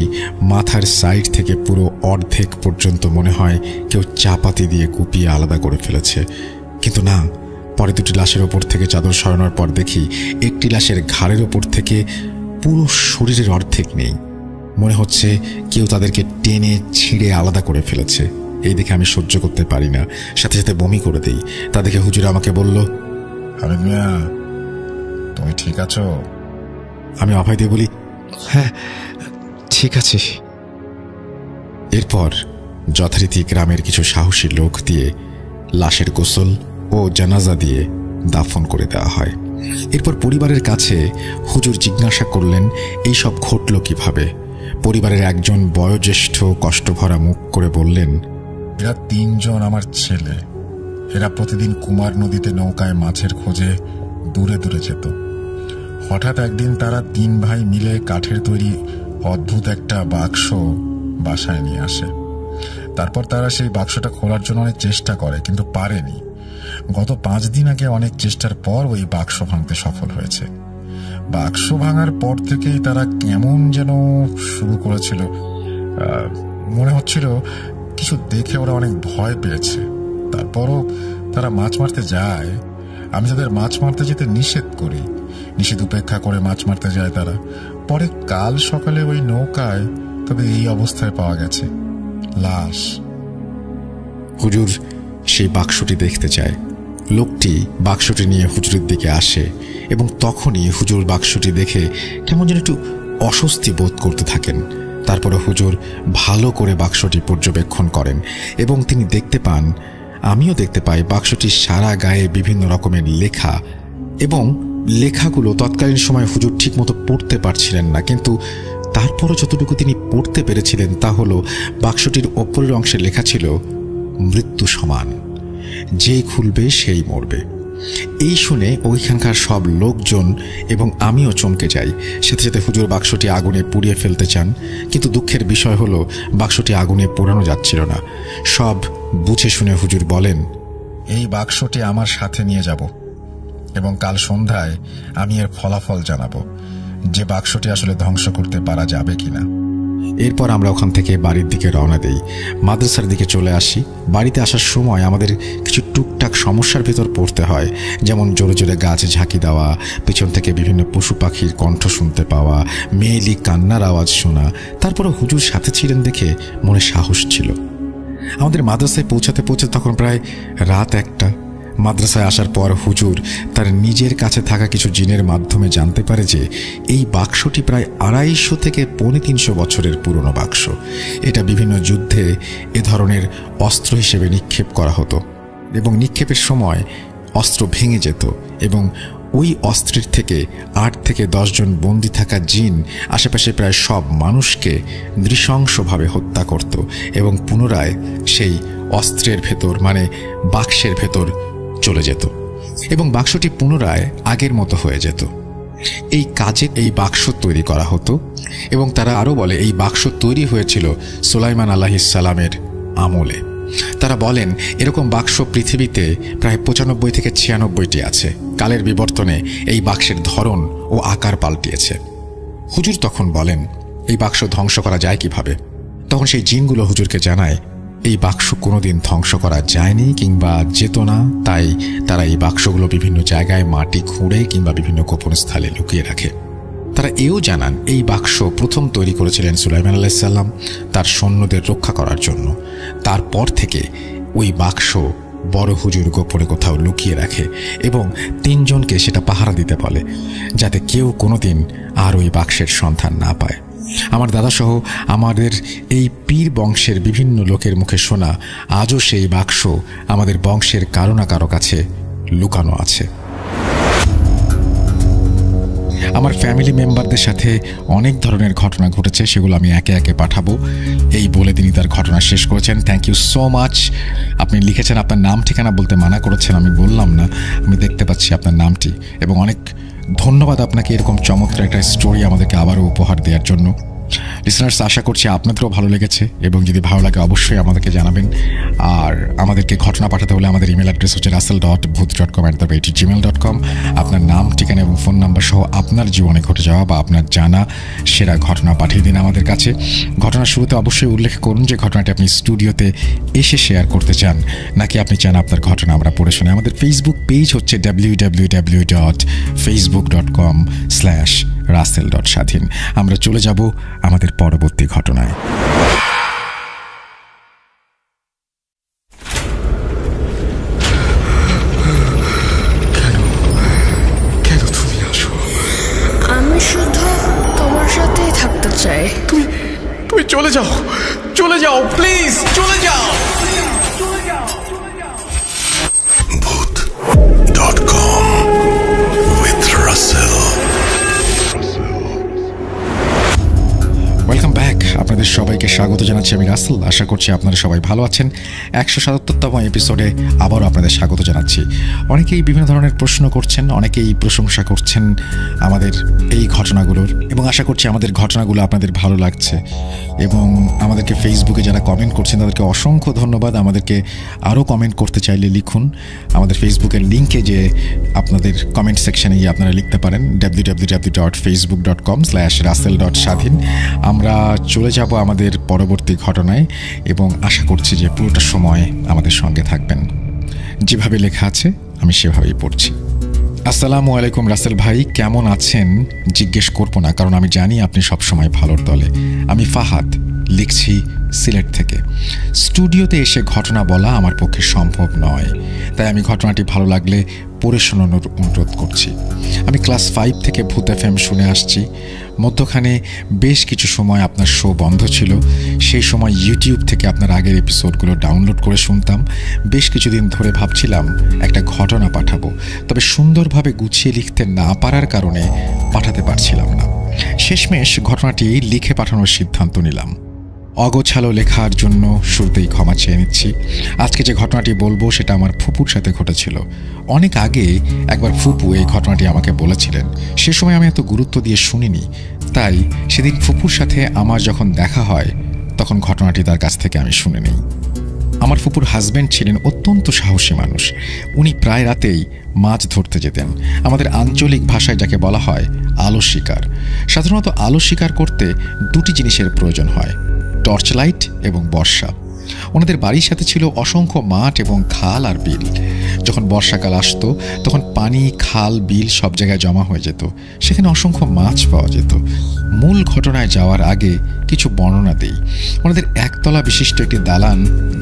মাথার সাইড থেকে পুরো অর্ধেক পর্যন্ত মনে হয় কেউ চাপাতি দিয়ে কুপিয়ে আলাদা করে ফেলেছে। কিন্তু না, পরে দুটি লাশের ওপর থেকে চাদর সরানোর পর দেখি একটি লাশের ঘাড়ের ওপর থেকে পুরো শরীরের অর্ধেক নেই। মনে হচ্ছে কেউ তাদেরকে টেনে ছিঁড়ে আলাদা করে ফেলেছে। এই দেখে আমি সহ্য করতে পারি না, সাথে সাথে বমি করে দেই। তা দেখে হুজুর আমাকে বলল, হামিদ মিয়া, তুমি ঠিক আছো? আমি অভয় দিয়ে বলি, হ্যাঁ ঠিক আছে। এরপর যথারীতি গ্রামের কিছু সাহসী লোক দিয়ে লাশের গোসল ও জানাজা দিয়ে দাফন করে দেওয়া হয়। এরপর পরিবারের কাছে হুজুর জিজ্ঞাসা করলেন এই সব ঘটল কিভাবে। পরিবারের একজন বয়োজ্যেষ্ঠ কষ্টভরা মুখ করে বললেন, এরা 3 জন আমার ছেলে। এরা প্রতিদিন কুমার নদীতে নৌকায় মাছের খোঁজে দূরে দূরে যেত। হঠাৎ একদিন তারা 3 ভাই মিলে কাঠের তৈরি অদ্ভুত একটা বাক্স বাসায় নিয়ে আসে। তারপর তারা সেই বাক্সটা খোলার জন্য অনেক চেষ্টা করে, কিন্তু পারেনি। গত 5 দিন আগে অনেক চেষ্টার পর ওই বাক্স ভাঙতে সফল হয়েছে। বাক্স ভাঙার পর থেকেই তারা কেমন যেন শুরু করেছিল। মনে হচ্ছিল কিছু দেখে ওরা অনেক ভয় পেয়েছে। তারপরও তারা মাছ মারতে যায়। আমি তাদের মাছ মারতে যেতে নিষেধ করি। নিষেধ উপেক্ষা করে মাছ মারতে যায় তারা। পরে কাল সকালে ওই নৌকায় তাদের এই অবস্থায় পাওয়া গেছে, লাশ। হুজুর সেই বাক্সটি দেখতে চায়। লোকটি বাক্সটি নিয়ে হুজুরের দিকে আসে এবং তখনই হুজুর বাক্সটি দেখে কেমন যেন একটু অস্বস্তি বোধ করতে থাকেন। তারপরে হুজুর ভালো করে বাক্সটি পর্যবেক্ষণ করেন এবং তিনি দেখতে পান, আমিও দেখতে পাই, বাক্সটির সারা গায়ে বিভিন্ন রকমের লেখা, এবং লেখাগুলো তৎকালীন সময় হুজুর ঠিক মতো পড়তে পারছিলেন না, কিন্তু তারপরও যতটুকু তিনি পড়তে পেরেছিলেন তা হলো বাক্সটির ওপরের অংশে লেখা ছিল, মৃত্যু সমান, যে খুলবে সেই মরবে। এই শুনে ওইখানকার সব লোকজন এবং আমিও চমকে যাই। সাথে সাথে হুজুর বাক্সটি আগুনে পুড়িয়ে ফেলতে চান, কিন্তু দুঃখের বিষয় হলো বাক্সটি আগুনে পোড়ানো যাচ্ছিল না। সব বুঝে শুনে হুজুর বলেন, এই বাক্সটি আমার সাথে নিয়ে যাব এবং কাল সন্ধ্যায় আমি এর ফলাফল জানাবো যে বাক্সটি আসলে ধ্বংস করতে পারা যাবে কিনা। এরপর আমরা ওখান থেকে বাড়ির দিকে রওনা দেই। মাদ্রাসার দিকে চলে আসি। বাড়িতে আসার সময় আমাদের কিছু টুকটাক সমস্যার ভেতর পড়তে হয়, যেমন জোরে জোরে গাছে ঝাঁকি দেওয়া, পিছন থেকে বিভিন্ন পশু পাখির কণ্ঠ শুনতে পাওয়া, মেয়েলি কান্নার আওয়াজ শোনা। তারপরে হুজুর সাথে ছিলেন দেখে মনে সাহস ছিল। আমাদের মাদ্রাসায় পৌঁছাতে তখন প্রায় রাত 1টা। মাদ্রাসায় আসার পর হুজুর তার নিজের কাছে থাকা কিছু জিনের মাধ্যমে জানতে পারে যে এই বাক্সটি প্রায় 250 থেকে 350 বছরের পুরনো বাক্স। এটা বিভিন্ন যুদ্ধে এ ধরনের অস্ত্র হিসেবে নিক্ষেপ করা হতো এবং নিক্ষেপের সময় অস্ত্র ভেঙে যেত এবং ওই অস্ত্রের থেকে 8 থেকে 10 জন বন্দী থাকা জিন আশেপাশে প্রায় সব মানুষকে নৃশংসভাবে হত্যা করত এবং পুনরায় সেই অস্ত্রের ভেতর, মানে বাক্সের ভেতর চলে যেত এবং বাক্সটি পুনরায় আগের মতো হয়ে যেত। এই কাজে এই বাক্স তৈরি করা হতো এবং তারা আরও বলে এই বাক্স তৈরি হয়েছিল সুলাইমান আলাইহিস সালামের আমলে। তারা বলেন এরকম বাক্স পৃথিবীতে প্রায় 95 থেকে 96টি আছে। কালের বিবর্তনে এই বাক্সের ধরন ও আকার পাল্টিয়েছে। হুজুর তখন বলেন এই বাক্স ধ্বংস করা যায় কিভাবে? তখন সেই জিনগুলো হুজুরকে জানায় এই বাক্স কোনোদিন ধ্বংস করা যায়নি কিংবা যেত না, তাই তারা এই বাক্সগুলো বিভিন্ন জায়গায় মাটি খুঁড়ে কিংবা বিভিন্ন গোপন স্থলে লুকিয়ে রাখে। তারা এও জানান এই বাক্স প্রথম তৈরি করেছিলেন সুলাইমান আলাইহিস সালাম তার সৈন্যদের রক্ষা করার জন্য। তারপর থেকে ওই বাক্স বড় হুজুর গোপনে কোথাও লুকিয়ে রাখে এবং 3 জনকে সেটা পাহারা দিতে বলে, যাতে কেউ কোনোদিন আর ওই বাক্সের সন্ধান না পায়। আমার দাদাসহ আমাদের এই পীর বংশের বিভিন্ন লোকের মুখে শোনা আজও সেই বাক্স আমাদের বংশের কারো না কারো কাছে লুকানো আছে। আমার ফ্যামিলি মেম্বারদের সাথে অনেক ধরনের ঘটনা ঘটেছে, সেগুলো আমি একে একে পাঠাবো এই বলে তিনি তার ঘটনা শেষ করেছেন। Thank you so much. আপনি লিখেছেন, আপনার নাম ঠিকানা বলতে মানা করেছেন, আমি বললাম না, আমি দেখতে পাচ্ছি আপনার নামটি। এবং অনেক ধন্যবাদ আপনাকে এরকম চমৎকার একটা স্টোরি আমাদেরকে আবারও উপহার দেওয়ার জন্য। লিসনার্স, আশা করছি আপনাদেরও ভালো লেগেছে, এবং যদি ভালো লাগে অবশ্যই আমাদেরকে জানাবেন। আর আমাদেরকে ঘটনা পাঠাতে হলে আমাদের ইমেল অ্যাড্রেস হচ্ছে russell.booth.com@gmail.com। আপনার নাম, ঠিকানা এবং ফোন নাম্বার সহ আপনার জীবনে ঘটে যাওয়া বা আপনার জানা সেরা ঘটনা পাঠিয়ে দিন আমাদের কাছে। ঘটনার শুরুতে অবশ্যই উল্লেখ করুন যে ঘটনাটি আপনি স্টুডিওতে এসে শেয়ার করতে চান, নাকি আপনি চান আপনার ঘটনা আমরা পড়ে শুনে। আমাদের ফেসবুক পেজ হচ্ছে www.facebook.com/russell.স্বাধীন। আমরা চলে যাব আমাদের পরবর্তী ঘটনায়। কেন তুমি আসো? আমি শুধু তোমার সাথেই থাকতে চাই। তুমি চলে যাও, চলে যাও, প্লিজ চলে যাও। Booth.com with Russell. Welcome back. আপনাদের সবাইকে স্বাগত জানাচ্ছি আমি রাসেল। আশা করছি আপনারা সবাই ভালো আছেন। 177তম এপিসোডে আবারও আপনাদের স্বাগত জানাচ্ছি। অনেকেই বিভিন্ন ধরনের প্রশ্ন করছেন, অনেকেই প্রশংসা করছেন আমাদের এই ঘটনাগুলোর, এবং আশা করছি আমাদের ঘটনাগুলো আপনাদের ভালো লাগছে। এবং আমাদেরকে ফেসবুকে যারা কমেন্ট করছেন তাদেরকে অসংখ্য ধন্যবাদ। আমাদেরকে আরও কমেন্ট করতে চাইলে লিখুন। আমাদের ফেসবুকের লিঙ্কে যে আপনাদের কমেন্ট সেকশানে গিয়ে আপনারা লিখতে পারেন www.facebook.com/russell.স্বাধীন। আমরা চলে যাব আমাদের পরবর্তী ঘটনায়, এবং আশা করছি যে পুরোটা সময় আমাদের সঙ্গে থাকবেন। যেভাবে লেখা আছে আমি সেভাবেই পড়ছি। আসসালামু আলাইকুম রাসেল ভাই, কেমন আছেন জিজ্ঞেস করবো না, কারণ আমি জানি আপনি সবসময় ভালোর দলে। আমি ফাহাদ, লিখছি সিলেট থেকে। স্টুডিওতে এসে ঘটনা বলা আমার পক্ষে সম্ভব নয়, তাই আমি ঘটনাটি ভালো লাগলে পড়ে শোনানোর অনুরোধ করছি। আমি ক্লাস 5 থেকে ভূত FM শুনে আসছি। মধ্যখানে বেশ কিছু সময় আপনার শো বন্ধ ছিল। সেই সময় ইউটিউব থেকে আপনার আগের এপিসোডগুলো ডাউনলোড করে শুনতাম। বেশ কিছুদিন ধরে ভাবছিলাম একটা ঘটনা পাঠাবো, তবে সুন্দরভাবে গুছিয়ে লিখতে না পারার কারণে পাঠাতে পারছিলাম না। শেষমেশ ঘটনাটি লিখে পাঠানোর সিদ্ধান্ত নিলাম। অগোছালো লেখার জন্য শুরুতেই ক্ষমা চেয়ে নিচ্ছি। আজকে যে ঘটনাটি বলবো সেটা আমার ফুপুর সাথে ঘটেছিল। অনেক আগে একবার ফুপু এই ঘটনাটি আমাকে বলেছিলেন। সে সময় আমি এত গুরুত্ব দিয়ে শুনিনি, তাই সেদিন ফুপুর সাথে আমার যখন দেখা হয় তখন ঘটনাটি তার কাছ থেকে আমি শুনে নিই। আমার ফুপুর হাজব্যান্ড ছিলেন অত্যন্ত সাহসী মানুষ। উনি প্রায় রাতেই মাছ ধরতে যেতেন। আমাদের আঞ্চলিক ভাষায় যাকে বলা হয় আলো শিকার। সাধারণত আলো শিকার করতে দুটি জিনিসের প্রয়োজন হয়, টর্চ লাইট এবং বর্ষা। ওনাদের বাড়ির সাথে ছিল অসংখ্য মাঠ এবং খাল আর বিল। যখন বর্ষাকাল আসতো তখন পানি, খাল, বিল সব জায়গায় জমা হয়ে যেত। সেখানে অসংখ্য মাছ পাওয়া যেত। মূল ঘটনায় যাওয়ার আগে কিছু বর্ণনা দেই। ওনাদের একতলা বিশিষ্ট একটি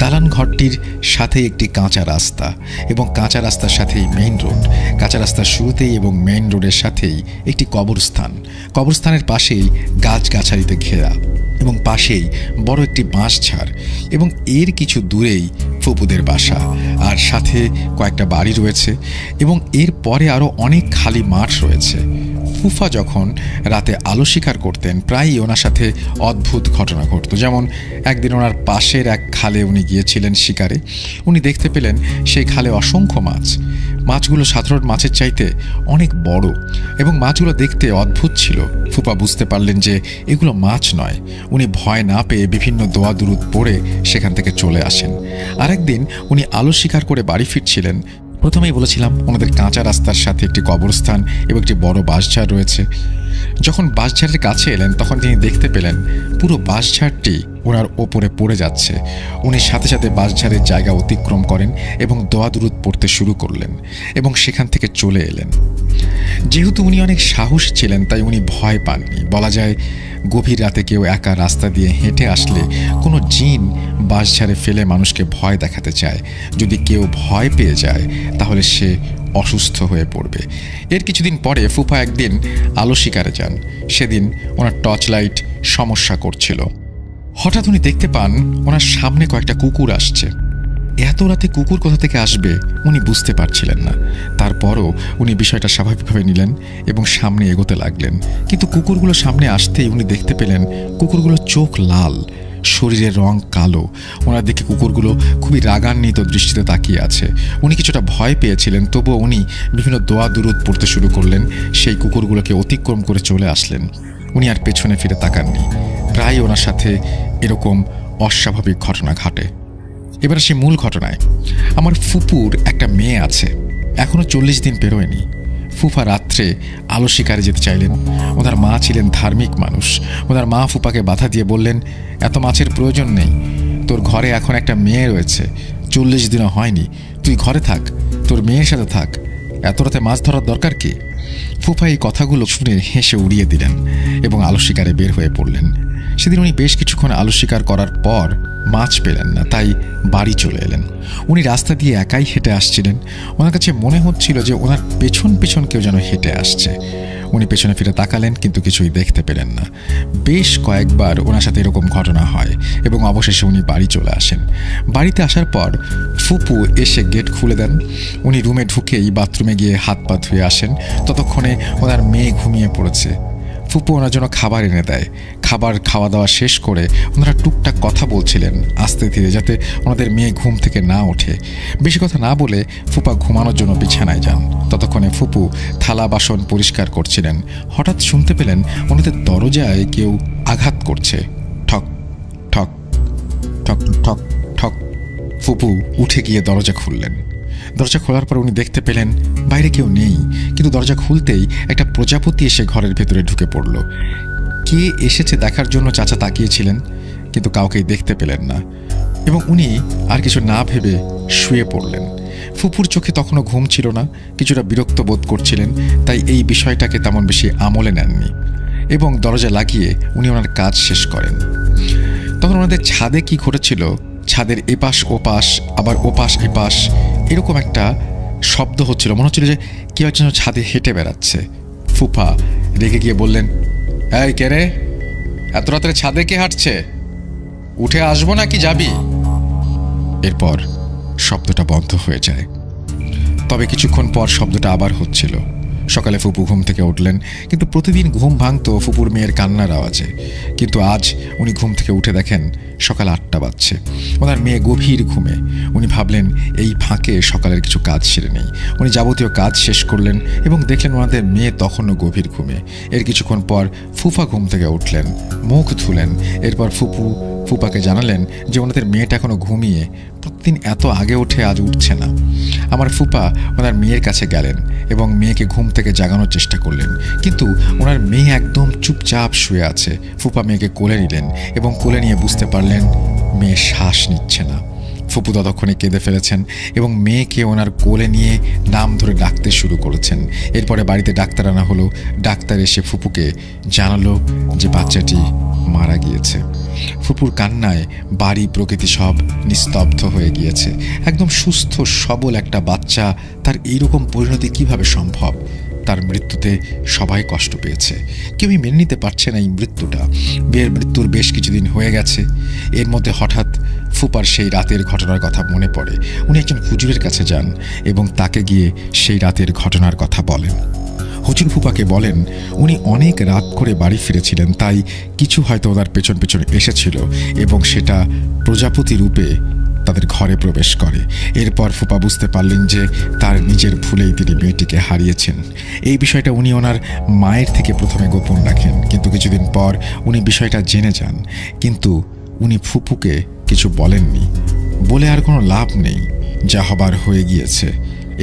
দালান ঘরটির সাথে একটি কাঁচা রাস্তা, এবং কাঁচা রাস্তার সাথেই মেইন রোড। কাঁচা রাস্তার শুরুতেই এবং মেইন রোডের সাথেই একটি কবরস্থান। কবরস্থানের পাশেই গাছগাছালিতে ঘেরা, এবং পাশেই বড় একটি বাঁশঝাড়, এবং এর কিছু দূরেই ফুপুদের বাসা, আর সাথে কয়েকটা বাড়ি রয়েছে, এবং এর পরে আরও অনেক খালি মাঠ রয়েছে। ফুফা যখন রাতে আলো শিকার করতেন প্রায়ই ওনার সাথে অদ্ভুত ঘটনা ঘটত। যেমন একদিন ওনার পাশের এক খালে উনি গিয়েছিলেন শিকারে। উনি দেখতে পেলেন সেই খালে অসংখ্য মাছ। মাছগুলো সাধারণ মাছের চাইতে অনেক বড়, এবং মাছগুলো দেখতে অদ্ভুত ছিল। ফুপা বুঝতে পারলেন যে এগুলো মাছ নয়। উনি ভয় না পেয়ে বিভিন্ন দোয়া দুরুদ পড়ে সেখান থেকে চলে আসেন। আরেকদিন উনি আলো শিকার করে বাড়ি ফিরছিলেন। প্রথমেই বলেছিলাম ওনাদের কাঁচা রাস্তার সাথে একটি কবরস্থান এবং একটি বড় বাঁশঝাড় রয়েছে। যখন বাঁশঝাড়ের কাছে এলেন তখন তিনি দেখতে পেলেন পুরো বাঁশঝাড়টি ওনার ওপরে পড়ে যাচ্ছে। উনি সাথে সাথে বাঁশঝাড়ের জায়গা অতিক্রম করেন এবং দোয়া দুরুদ পড়তে শুরু করলেন, এবং সেখান থেকে চলে এলেন। যেহেতু উনি অনেক সাহসী ছিলেন তাই উনি ভয় পাননি। বলা যায় গভীর রাতে কেউ একা রাস্তা দিয়ে হেঁটে আসলে কোনো জিন বাঁশঝাড়ে ফেলে মানুষকে ভয় দেখাতে চায়। যদি কেউ ভয় পেয়ে যায় তাহলে সে অসুস্থ হয়ে পড়বে। এর কিছুদিন পরে ফুফা একদিন আলো শিকারে যান। সেদিন ওনার টর্চ লাইট সমস্যা করছিল। হঠাৎ উনি দেখতে পান ওনার সামনে কয়েকটা কুকুর আসছে। এত রাতে কুকুর কোথা থেকে আসবে উনি বুঝতে পারছিলেন না। তারপর পরও উনি বিষয়টা স্বাভাবিকভাবে নিলেন এবং সামনে এগোতে লাগলেন। কিন্তু কুকুরগুলো সামনে আসতেই উনি দেখতে পেলেন কুকুরগুলোর চোখ লাল, শরীরের রং কালো। ওনার দিকে কুকুরগুলো খুবই রাগান্বিত দৃষ্টিতে তাকিয়ে আছে। উনি কিছুটা ভয় পেয়েছিলেন, তবুও উনি বিভিন্ন দোয়া দুরুদ পড়তে শুরু করলেন। সেই কুকুরগুলোকে অতিক্রম করে চলে আসলেন। উনি আর পেছনে ফিরে তাকাননি। প্রায় ওনার সাথে এরকম অস্বাভাবিক ঘটনা ঘটে। এবার সে মূল ঘটনায়। আমার ফুপুর একটা মেয়ে আছে, এখনও 40 দিন পেরোয়নি। ফুফা রাত্রে আলো শিকারে যেতে চাইলেন। ওনার মা ছিলেন ধার্মিক মানুষ। ওনার মা ফুপাকে বাধা দিয়ে বললেন, এত মাছের প্রয়োজন নেই, তোর ঘরে এখন একটা মেয়ে রয়েছে, 40 দিনও হয়নি, তুই ঘরে থাক, তোর মেয়ের সাথে থাক, এত রাতে মাছ ধরার দরকার কি? ফুফা এই কথাগুলো শুনে হেসে উড়িয়ে দিলেন এবং আলো শিকারে বের হয়ে পড়লেন। সেদিন উনি বেশ কিছুক্ষণ আলো শিকার করার পর মাছ পেলেন না, তাই বাড়ি চলে এলেন। উনি রাস্তা দিয়ে একাই হেঁটে আসছিলেন। ওনার কাছে মনে হচ্ছিল যে ওনার পেছন পেছন কেউ যেন হেঁটে আসছে। উনি পেছনে ফিরে তাকালেন, কিন্তু কিছুই দেখতে পেলেন না। বেশ কয়েকবার ওনার সাথে এরকম ঘটনা হয় এবং অবশেষে উনি বাড়ি চলে আসেন। বাড়িতে আসার পর ফুপু এসে গেট খুলে দেন। উনি রুমে ঢুকেই বাথরুমে গিয়ে হাত পা ধুয়ে আসেন। ততক্ষণে ওনার মেয়ে ঘুমিয়ে পড়েছে। ফুপু ওনার জন্য খাবার এনে দেয়। খাবার খাওয়া দাওয়া শেষ করে ওনারা টুকটাক কথা বলছিলেন আস্তে ধীরে, যাতে ওনাদের মেয়ে ঘুম থেকে না ওঠে। বেশি কথা না বলে ফুপা ঘুমানোর জন্য বিছানায় যান। ততক্ষণে ফুপু থালা বাসন পরিষ্কার করছিলেন। হঠাৎ শুনতে পেলেন ওনাদের দরজায় কেউ আঘাত করছে। ঠক ঠক ঠক ঠক ঠক। ফুপু উঠে গিয়ে দরজা খুললেন। দরজা খোলার পর উনি দেখতে পেলেন বাইরে কেউ নেই, কিন্তু দরজা খুলতেই একটা প্রজাপতি এসে ঘরের ভেতরে ঢুকে পড়ল। কে এসেছে দেখার জন্য চাচা তাকিয়েছিলেন, কিন্তু কাউকেই দেখতে পেলেন না এবং উনি আর কিছু না ভেবে শুয়ে পড়লেন। ফুপুর চোখে তখনও ঘুম ছিল না, কিছুটা বিরক্ত বোধ করছিলেন, তাই এই বিষয়টাকে তেমন বেশি আমলে নেননি এবং দরজা লাগিয়ে উনি ওনার কাজ শেষ করেন। তখন ওনাদের ছাদে কি ঘটেছিল, ছাদের এপাশ ওপাশ আবার ওপাশ এপাশ এরকম একটা শব্দ হচ্ছিল। মনে হচ্ছিল যে কেউ একজন ছাদে হেঁটে বেড়াচ্ছে। ফুফা রেগে গিয়ে বললেন, এই কে রে, এত রাত্রে ছাদে কে হাঁটছে? উঠে আসবো নাকি যাবি? এরপর শব্দটা বন্ধ হয়ে যায়। তবে কিছুক্ষণ পর শব্দটা আবার হচ্ছিল। সকালে ফুপু ঘুম থেকে উঠলেন, কিন্তু প্রতিদিন ঘুম ভাঙত ফুপুর মেয়ের কান্নার আওয়াজে। কিন্তু আজ উনি ঘুম থেকে উঠে দেখেন সকাল 8টা বাজছে। ওনার মেয়ে গভীর ঘুমে। উনি ভাবলেন এই ফাঁকে সকালের কিছু কাজ সেরে নেই। উনি যাবতীয় কাজ শেষ করলেন এবং দেখলেন ওনাদের মেয়ে তখনও গভীর ঘুমে। এর কিছুক্ষণ পর ফুফা ঘুম থেকে উঠলেন, মুখ ধুলেন। এরপর ফুপাকে জানালেন যে ওনাদের মেয়েটা এখনো ঘুমিয়ে, প্রতিদিন এত আগে উঠে আজ উঠছে না। আমার ফুপা ওনার মেয়ের কাছে গেলেন এবং মেয়েকে ঘুম থেকে জাগানোর চেষ্টা করলেন, কিন্তু ওনার মেয়ে একদম চুপচাপ শুয়ে আছে। ফুপা মেয়েকে কোলে নিলেন এবং কোলে নিয়ে বুঝতে পারলেন মেয়ে শ্বাস নিচ্ছে না। ফুপু ততক্ষণে কেঁদে ফেলেছেন এবং মেয়েকে ওনার কোলে নিয়ে নাম ধরে ডাকতে শুরু করেছেন। এরপরে বাড়িতে ডাক্তার আনা হলো। ডাক্তার এসে ফুপুকে জানালো যে বাচ্চাটি মারা গিয়েছে। ফুপুর কান্নায় বাড়ি প্রকৃতি সব নিস্তব্ধ হয়ে গিয়েছে। একদম সুস্থ সবল একটা বাচ্চা, তার এইরকম পরিণতি কিভাবে সম্ভব? তার মৃত্যুতে সবাই কষ্ট পেয়েছে, কেউই মেনে নিতে পারছে না এই মৃত্যুটা। বিয়ের মৃত্যুর বেশ কিছুদিন হয়ে গেছে। এর মধ্যে হঠাৎ ফুপার সেই রাতের ঘটনার কথা মনে পড়ে। উনি একজন হুজুরের কাছে যান এবং তাকে গিয়ে সেই রাতের ঘটনার কথা বলেন। হুজুর ফুপাকে বলেন উনি অনেক রাত করে বাড়ি ফিরেছিলেন, তাই কিছু হয়তো ওনার পেছন পেছন এসেছিল এবং সেটা প্রজাপতি রূপে তাদের ঘরে প্রবেশ করে। এরপর ফুপা বুঝতে পারলেন যে তার নিজের ভুলেই তিনি মেয়েটিকে হারিয়েছেন। এই বিষয়টা উনি ওনার মায়ের থেকে প্রথমে গোপন রাখেন, কিন্তু কিছুদিন পর উনি বিষয়টা জেনে যান। কিন্তু উনি ফুপুকে কিছু বলেননি। বলে আর কোনো লাভ নেই, যা হবার হয়ে গিয়েছে।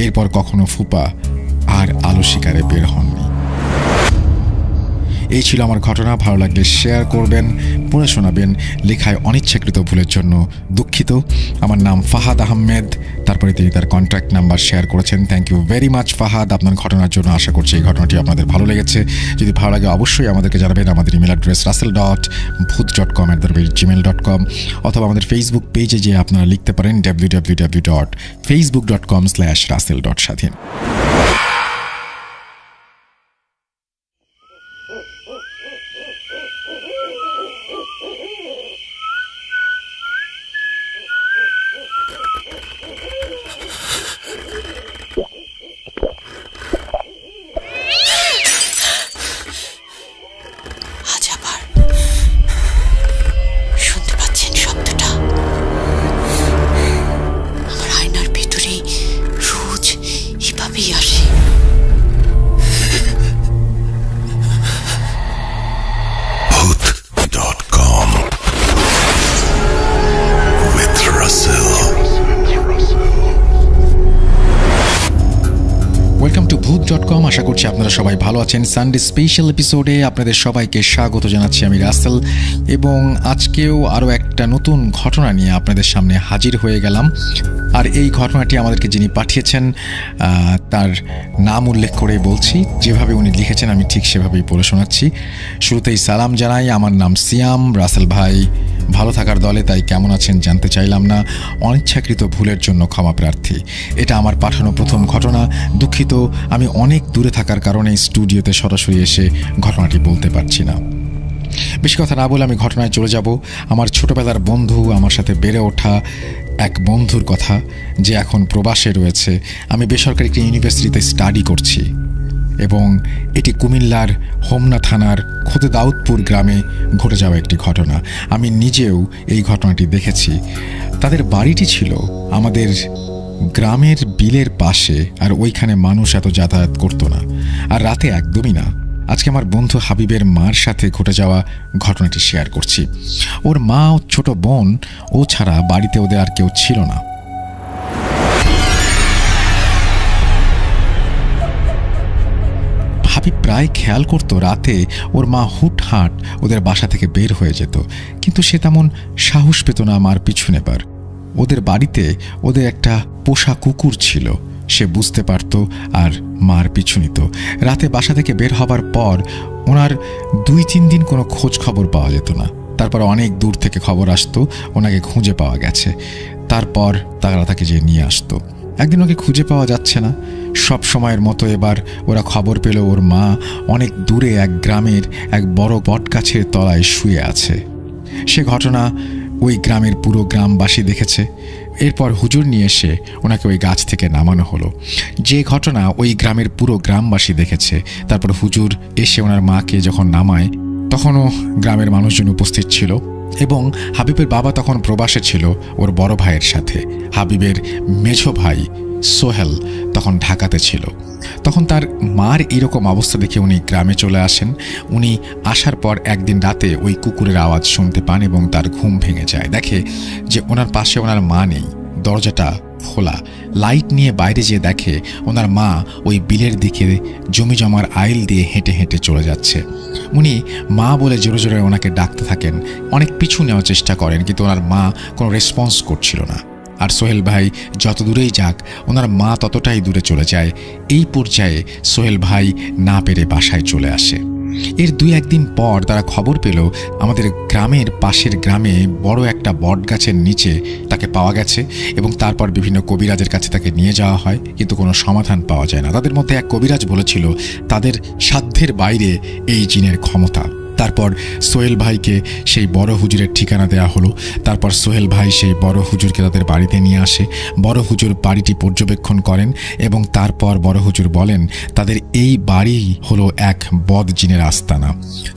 এরপর কখনো ফুপা আর আলো শিকারে বের হননি। এই ছিল আমার ঘটনা। ভালো লাগলে শেয়ার করবেন, পড়ে শোনাবেন। লেখায় অনিচ্ছাকৃত ভুলের জন্য দুঃখিত। আমার নাম ফাহাদ আহমেদ। তারপরে তিনি তার কন্ট্যাক্ট নাম্বার শেয়ার করেছেন। Thank you very much Fahad আপনার ঘটনার জন্য। আশা করছি এই ঘটনাটি আপনাদের ভালো লেগেছে। যদি ভালো লাগে অবশ্যই আমাদেরকে জানাবেন। আমাদের ইমেল অ্যাড্রেস russell.bhuth.com@gmail.com অথবা আমাদের ফেসবুক পেজে যেয়ে আপনারা লিখতে পারেন www.facebook.com/russell.স্বাধীন। সবাই ভালো আছেন। সানডে স্পেশাল এপিসোডে আপনাদের সবাইকে স্বাগত জানাচ্ছি আমি রাসেল, এবং আজকেও আরও একটা নতুন ঘটনা নিয়ে আপনাদের সামনে হাজির হয়ে গেলাম। আর এই ঘটনাটি আমাদেরকে যিনি পাঠিয়েছেন তার নাম উল্লেখ করে বলছি, যেভাবে উনি লিখেছেন আমি ঠিক সেভাবেই পড়ে শোনাচ্ছি। শুরুতেই সালাম জানাই, আমার নাম সিয়াম। রাসেল ভাই ভালো থাকার দলে, তাই কেমন আছেন জানতে চাইলাম না। অনিচ্ছাকৃত ভুলের জন্য ক্ষমা প্রার্থী। এটা আমার পাঠানো প্রথম ঘটনা। দুঃখিত, আমি অনেক দূরে থাকার কারণে স্টুডিওতে সরাসরি এসে ঘটনাটি বলতে পারছি না। বেশি কথা না বলে আমি ঘটনায় চলে যাব। আমার ছোটবেলার বন্ধু, আমার সাথে বেড়ে ওঠা এক বন্ধুর কথা, যে এখন প্রবাসে রয়েছে। আমি বেসরকারি একটি ইউনিভার্সিটিতে স্টাডি করছি, এবং এটি কুমিল্লার হোমনা থানার খোদে দাউদপুর গ্রামে ঘটে যাওয়া একটি ঘটনা। আমি নিজেও এই ঘটনাটি দেখেছি। তাদের বাড়িটি ছিল আমাদের গ্রামের বিলের পাশে, আর ওইখানে মানুষ এত যাতায়াত করতো না, আর রাতে একদমই না। আজকে আমার বন্ধু হাবিবের মার সাথে ঘটে যাওয়া ঘটনাটি শেয়ার করছি। ওর মা ও ছোট বোন, ও ছাড়া বাড়িতে ওদের আর কেউ ছিল না। হাবিব প্রায় খেয়াল করতো রাতে ওর মা হুটহাট ওদের বাসা থেকে বের হয়ে যেত, কিন্তু সে তেমন সাহস পেত না মার পিছু নেবার। ওদের বাড়িতে ওদের একটা পোষা কুকুর ছিল, সে বুঝতে পারত আর মার পিছু নিত। রাতে বাসা থেকে বের হবার পর ওনার 2-3 দিন কোনো খোঁজ খবর পাওয়া যেত না। তারপর অনেক দূর থেকে খবর আসতো ওনাকে খুঁজে পাওয়া গেছে। তারপর তারা তাকে যে নিয়ে আসতো। একদিন ওকে খুঁজে পাওয়া যাচ্ছে না। সব সময়ের মতো এবার ওরা খবর পেল ওর মা অনেক দূরে এক গ্রামের এক বড় বটগাছের তলায় শুয়ে আছে। সে ঘটনা ওই গ্রামের পুরো গ্রামবাসী দেখেছে। এরপর হুজুর নিয়ে এসে ওনাকে ওই গাছ থেকে নামানো হলো। যে ঘটনা ওই গ্রামের পুরো গ্রামবাসী দেখেছে। তারপর হুজুর এসে ওনার মাকে যখন নামায়, তখনও গ্রামের মানুষজন উপস্থিত ছিল, এবং হাবিবের বাবা তখন প্রবাসে ছিল ওর বড় ভাইয়ের সাথে। হাবিবের মেঝো ভাই সোহেল তখন ঢাকাতে ছিল। তখন তার মার এরকম অবস্থা দেখে উনি গ্রামে চলে আসেন। উনি আসার পর একদিন রাতে ওই কুকুরের আওয়াজ শুনতে পান, এবং তার ঘুম ভেঙে যায়। দেখে যে ওনার পাশে ওনার মা নেই, দরজাটা খোলা। লাইট নিয়ে বাইরে যেয়ে দেখে ওনার মা ওই বিলের দিকে জমি জমার আইল দিয়ে হেঁটে হেঁটে চলে যাচ্ছে। উনি মা বলে জোরে জোরে ওনাকে ডাকতে থাকেন, অনেক পিছু নেওয়ার চেষ্টা করেন, কিন্তু ওনার মা কোনো রেসপন্স করছিল না। আর সোহেল ভাই যত দূরেই যাক, ওনার মা ততটাই দূরে চলে যায়। এই পর্যায়ে সোহেল ভাই না পেরে বাসায় চলে আসে। এর 2-1 দিন পর তারা খবর পেল আমাদের গ্রামের পাশের গ্রামে বড় একটা বট গাছের নিচে তাকে পাওয়া গেছে, এবং তারপর বিভিন্ন কবিরাজের কাছে তাকে নিয়ে যাওয়া হয়, কিন্তু কোনো সমাধান পাওয়া যায় না। তাদের মধ্যে এক কবিরাজ বলেছিল তাদের সাধ্যের বাইরে এই জিনের ক্ষমতা। তারপর সোহেল ভাইকে সেই বড় হুজুরের ঠিকানা দেওয়া হলো। তারপর সোহেল ভাই সেই বড় হুজুরকে তাদের বাড়িতে নিয়ে আসে। বড় হুজুর বাড়িটি পর্যবেক্ষণ করেন, এবং তারপর বড় হুজুর বলেন তাদের এই বাড়ি হলো এক বদ জিনের আস্তানা।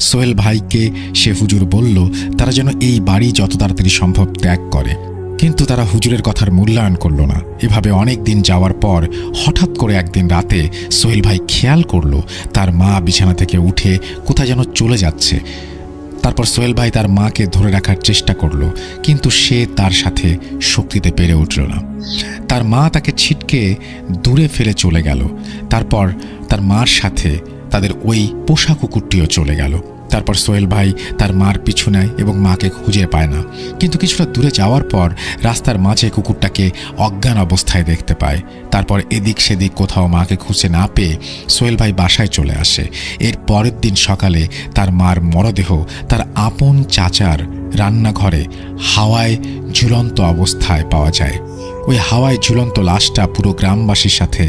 সোহেল ভাইকে সে হুজুর বলল তারা যেন এই বাড়ি যত তাড়াতাড়ি সম্ভব ত্যাগ করে, কিন্তু তারা হুজুরের কথার মূল্যায়ন করল না। এভাবে অনেক দিন যাওয়ার পর হঠাৎ করে একদিন রাতে সোহেল ভাই খেয়াল করলো তার মা বিছানা থেকে উঠে কোথায় যেন চলে যাচ্ছে। তারপর সোহেল ভাই তার মাকে ধরে রাখার চেষ্টা করলো, কিন্তু সে তার সাথে শক্তিতে পেরে উঠল না। তার মা তাকে ছিটকে দূরে ফেলে চলে গেল। তারপর তার মার সাথে তাদের ওই পোষা কুকুরটিও চলে গেল। তারপর সোহেল ভাই তার মার পিছু নেয় এবং মাকে খুঁজে পায় না, কিন্তু কিছুটা দূরে যাওয়ার পর রাস্তার মাঝে কুকুরটাকে অজ্ঞান অবস্থায় দেখতে পায়। তারপর এদিক সেদিক কোথাও মাকে খুঁজে না পেয়ে সোহেল ভাই বাসায় চলে আসে। এর পরের দিন সকালে তার মার মরদেহ তার আপন চাচার রান্নাঘরে হাওয়ায় ঝুলন্ত অবস্থায় পাওয়া যায়। ওই হাওয়ায় ঝুলন্ত লাশটা পুরো গ্রামবাসীর সাথে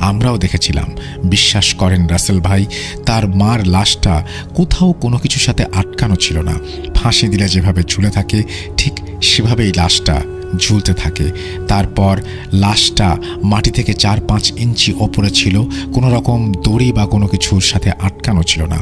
আমরাও দেখেছিলাম। বিশ্বাস করেন রাসেল ভাই, তার মার লাশটা কোথাও কোনো কিছুর সাথে আটকানো ছিল না। ফাঁসি দিলে যেভাবে ঝুলে থাকে ঠিক সেভাবেই লাশটা ঝুলতে থাকে। তারপর লাশটা মাটি থেকে 4-5 ইঞ্চি ওপরে ছিল, কোনো রকম দড়ি বা কোনো কিছুর সাথে আটকানো ছিল না।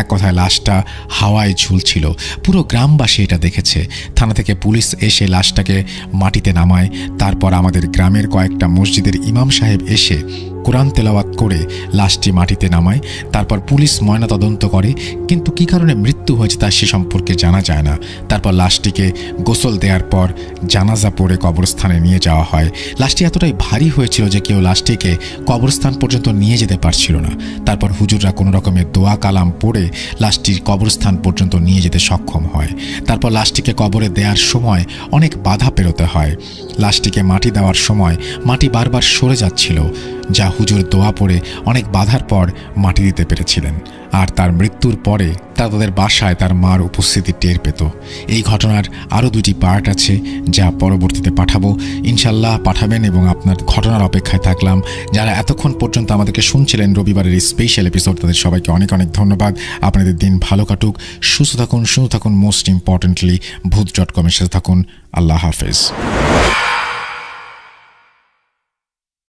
এক কথায় লাশটা হাওয়ায় ঝুলছিল। পুরো গ্রামবাসী এটা দেখেছে। থানা থেকে পুলিশ এসে লাশটাকে মাটিতে নামায়। তারপর আমাদের গ্রামের কয়েকটা মসজিদের ইমাম সাহেব এসে কোরআন তেলাওয়াত করে লাশটি মাটিতে নামায়। তারপর পুলিশ ময়না তদন্ত করে, কিন্তু কী কারণে মৃত্যু হয়েছে তা সে সম্পর্কে জানা যায় না। তারপর লাশটিকে গোসল দেওয়ার পর জানাজা পড়ে কবরস্থানে নিয়ে যাওয়া হয়। লাশটি এতটাই ভারী হয়েছিল যে কেউ লাশটিকে কবরস্থান পর্যন্ত নিয়ে যেতে পারছিল না। তারপর হুজুররা কোনো রকমের দোয়া কালাম পড়ে লাশটির কবরস্থান পর্যন্ত নিয়ে যেতে সক্ষম হয়। তারপর লাশটিকে কবরে দেওয়ার সময় অনেক বাধা পেরোতে হয়। লাশটিকে মাটি দেওয়ার সময় মাটি বারবার সরে যাচ্ছিল, যা হুজুর দোয়া পড়ে অনেক বাধার পর মাটি দিতে পেরেছিলেন। আর তার মৃত্যুর পরে তাদের বাসায় তার মার উপস্থিতি টের পেত। এই ঘটনার আরও 2টি পার্ট আছে, যা পরবর্তীতে পাঠাবো, ইনশাল্লাহ পাঠাবেন, এবং আপনার ঘটনার অপেক্ষায় থাকলাম। যারা এতক্ষণ পর্যন্ত আমাদেরকে শুনছিলেন রবিবারের এই স্পেশাল এপিসোড, তাদের সবাইকে অনেক অনেক ধন্যবাদ। আপনাদের দিন ভালো কাটুক, সুস্থ থাকুন, মোস্ট ইম্পর্টেন্টলি ভূত.com-এর সাথে থাকুন। আল্লাহ হাফেজ।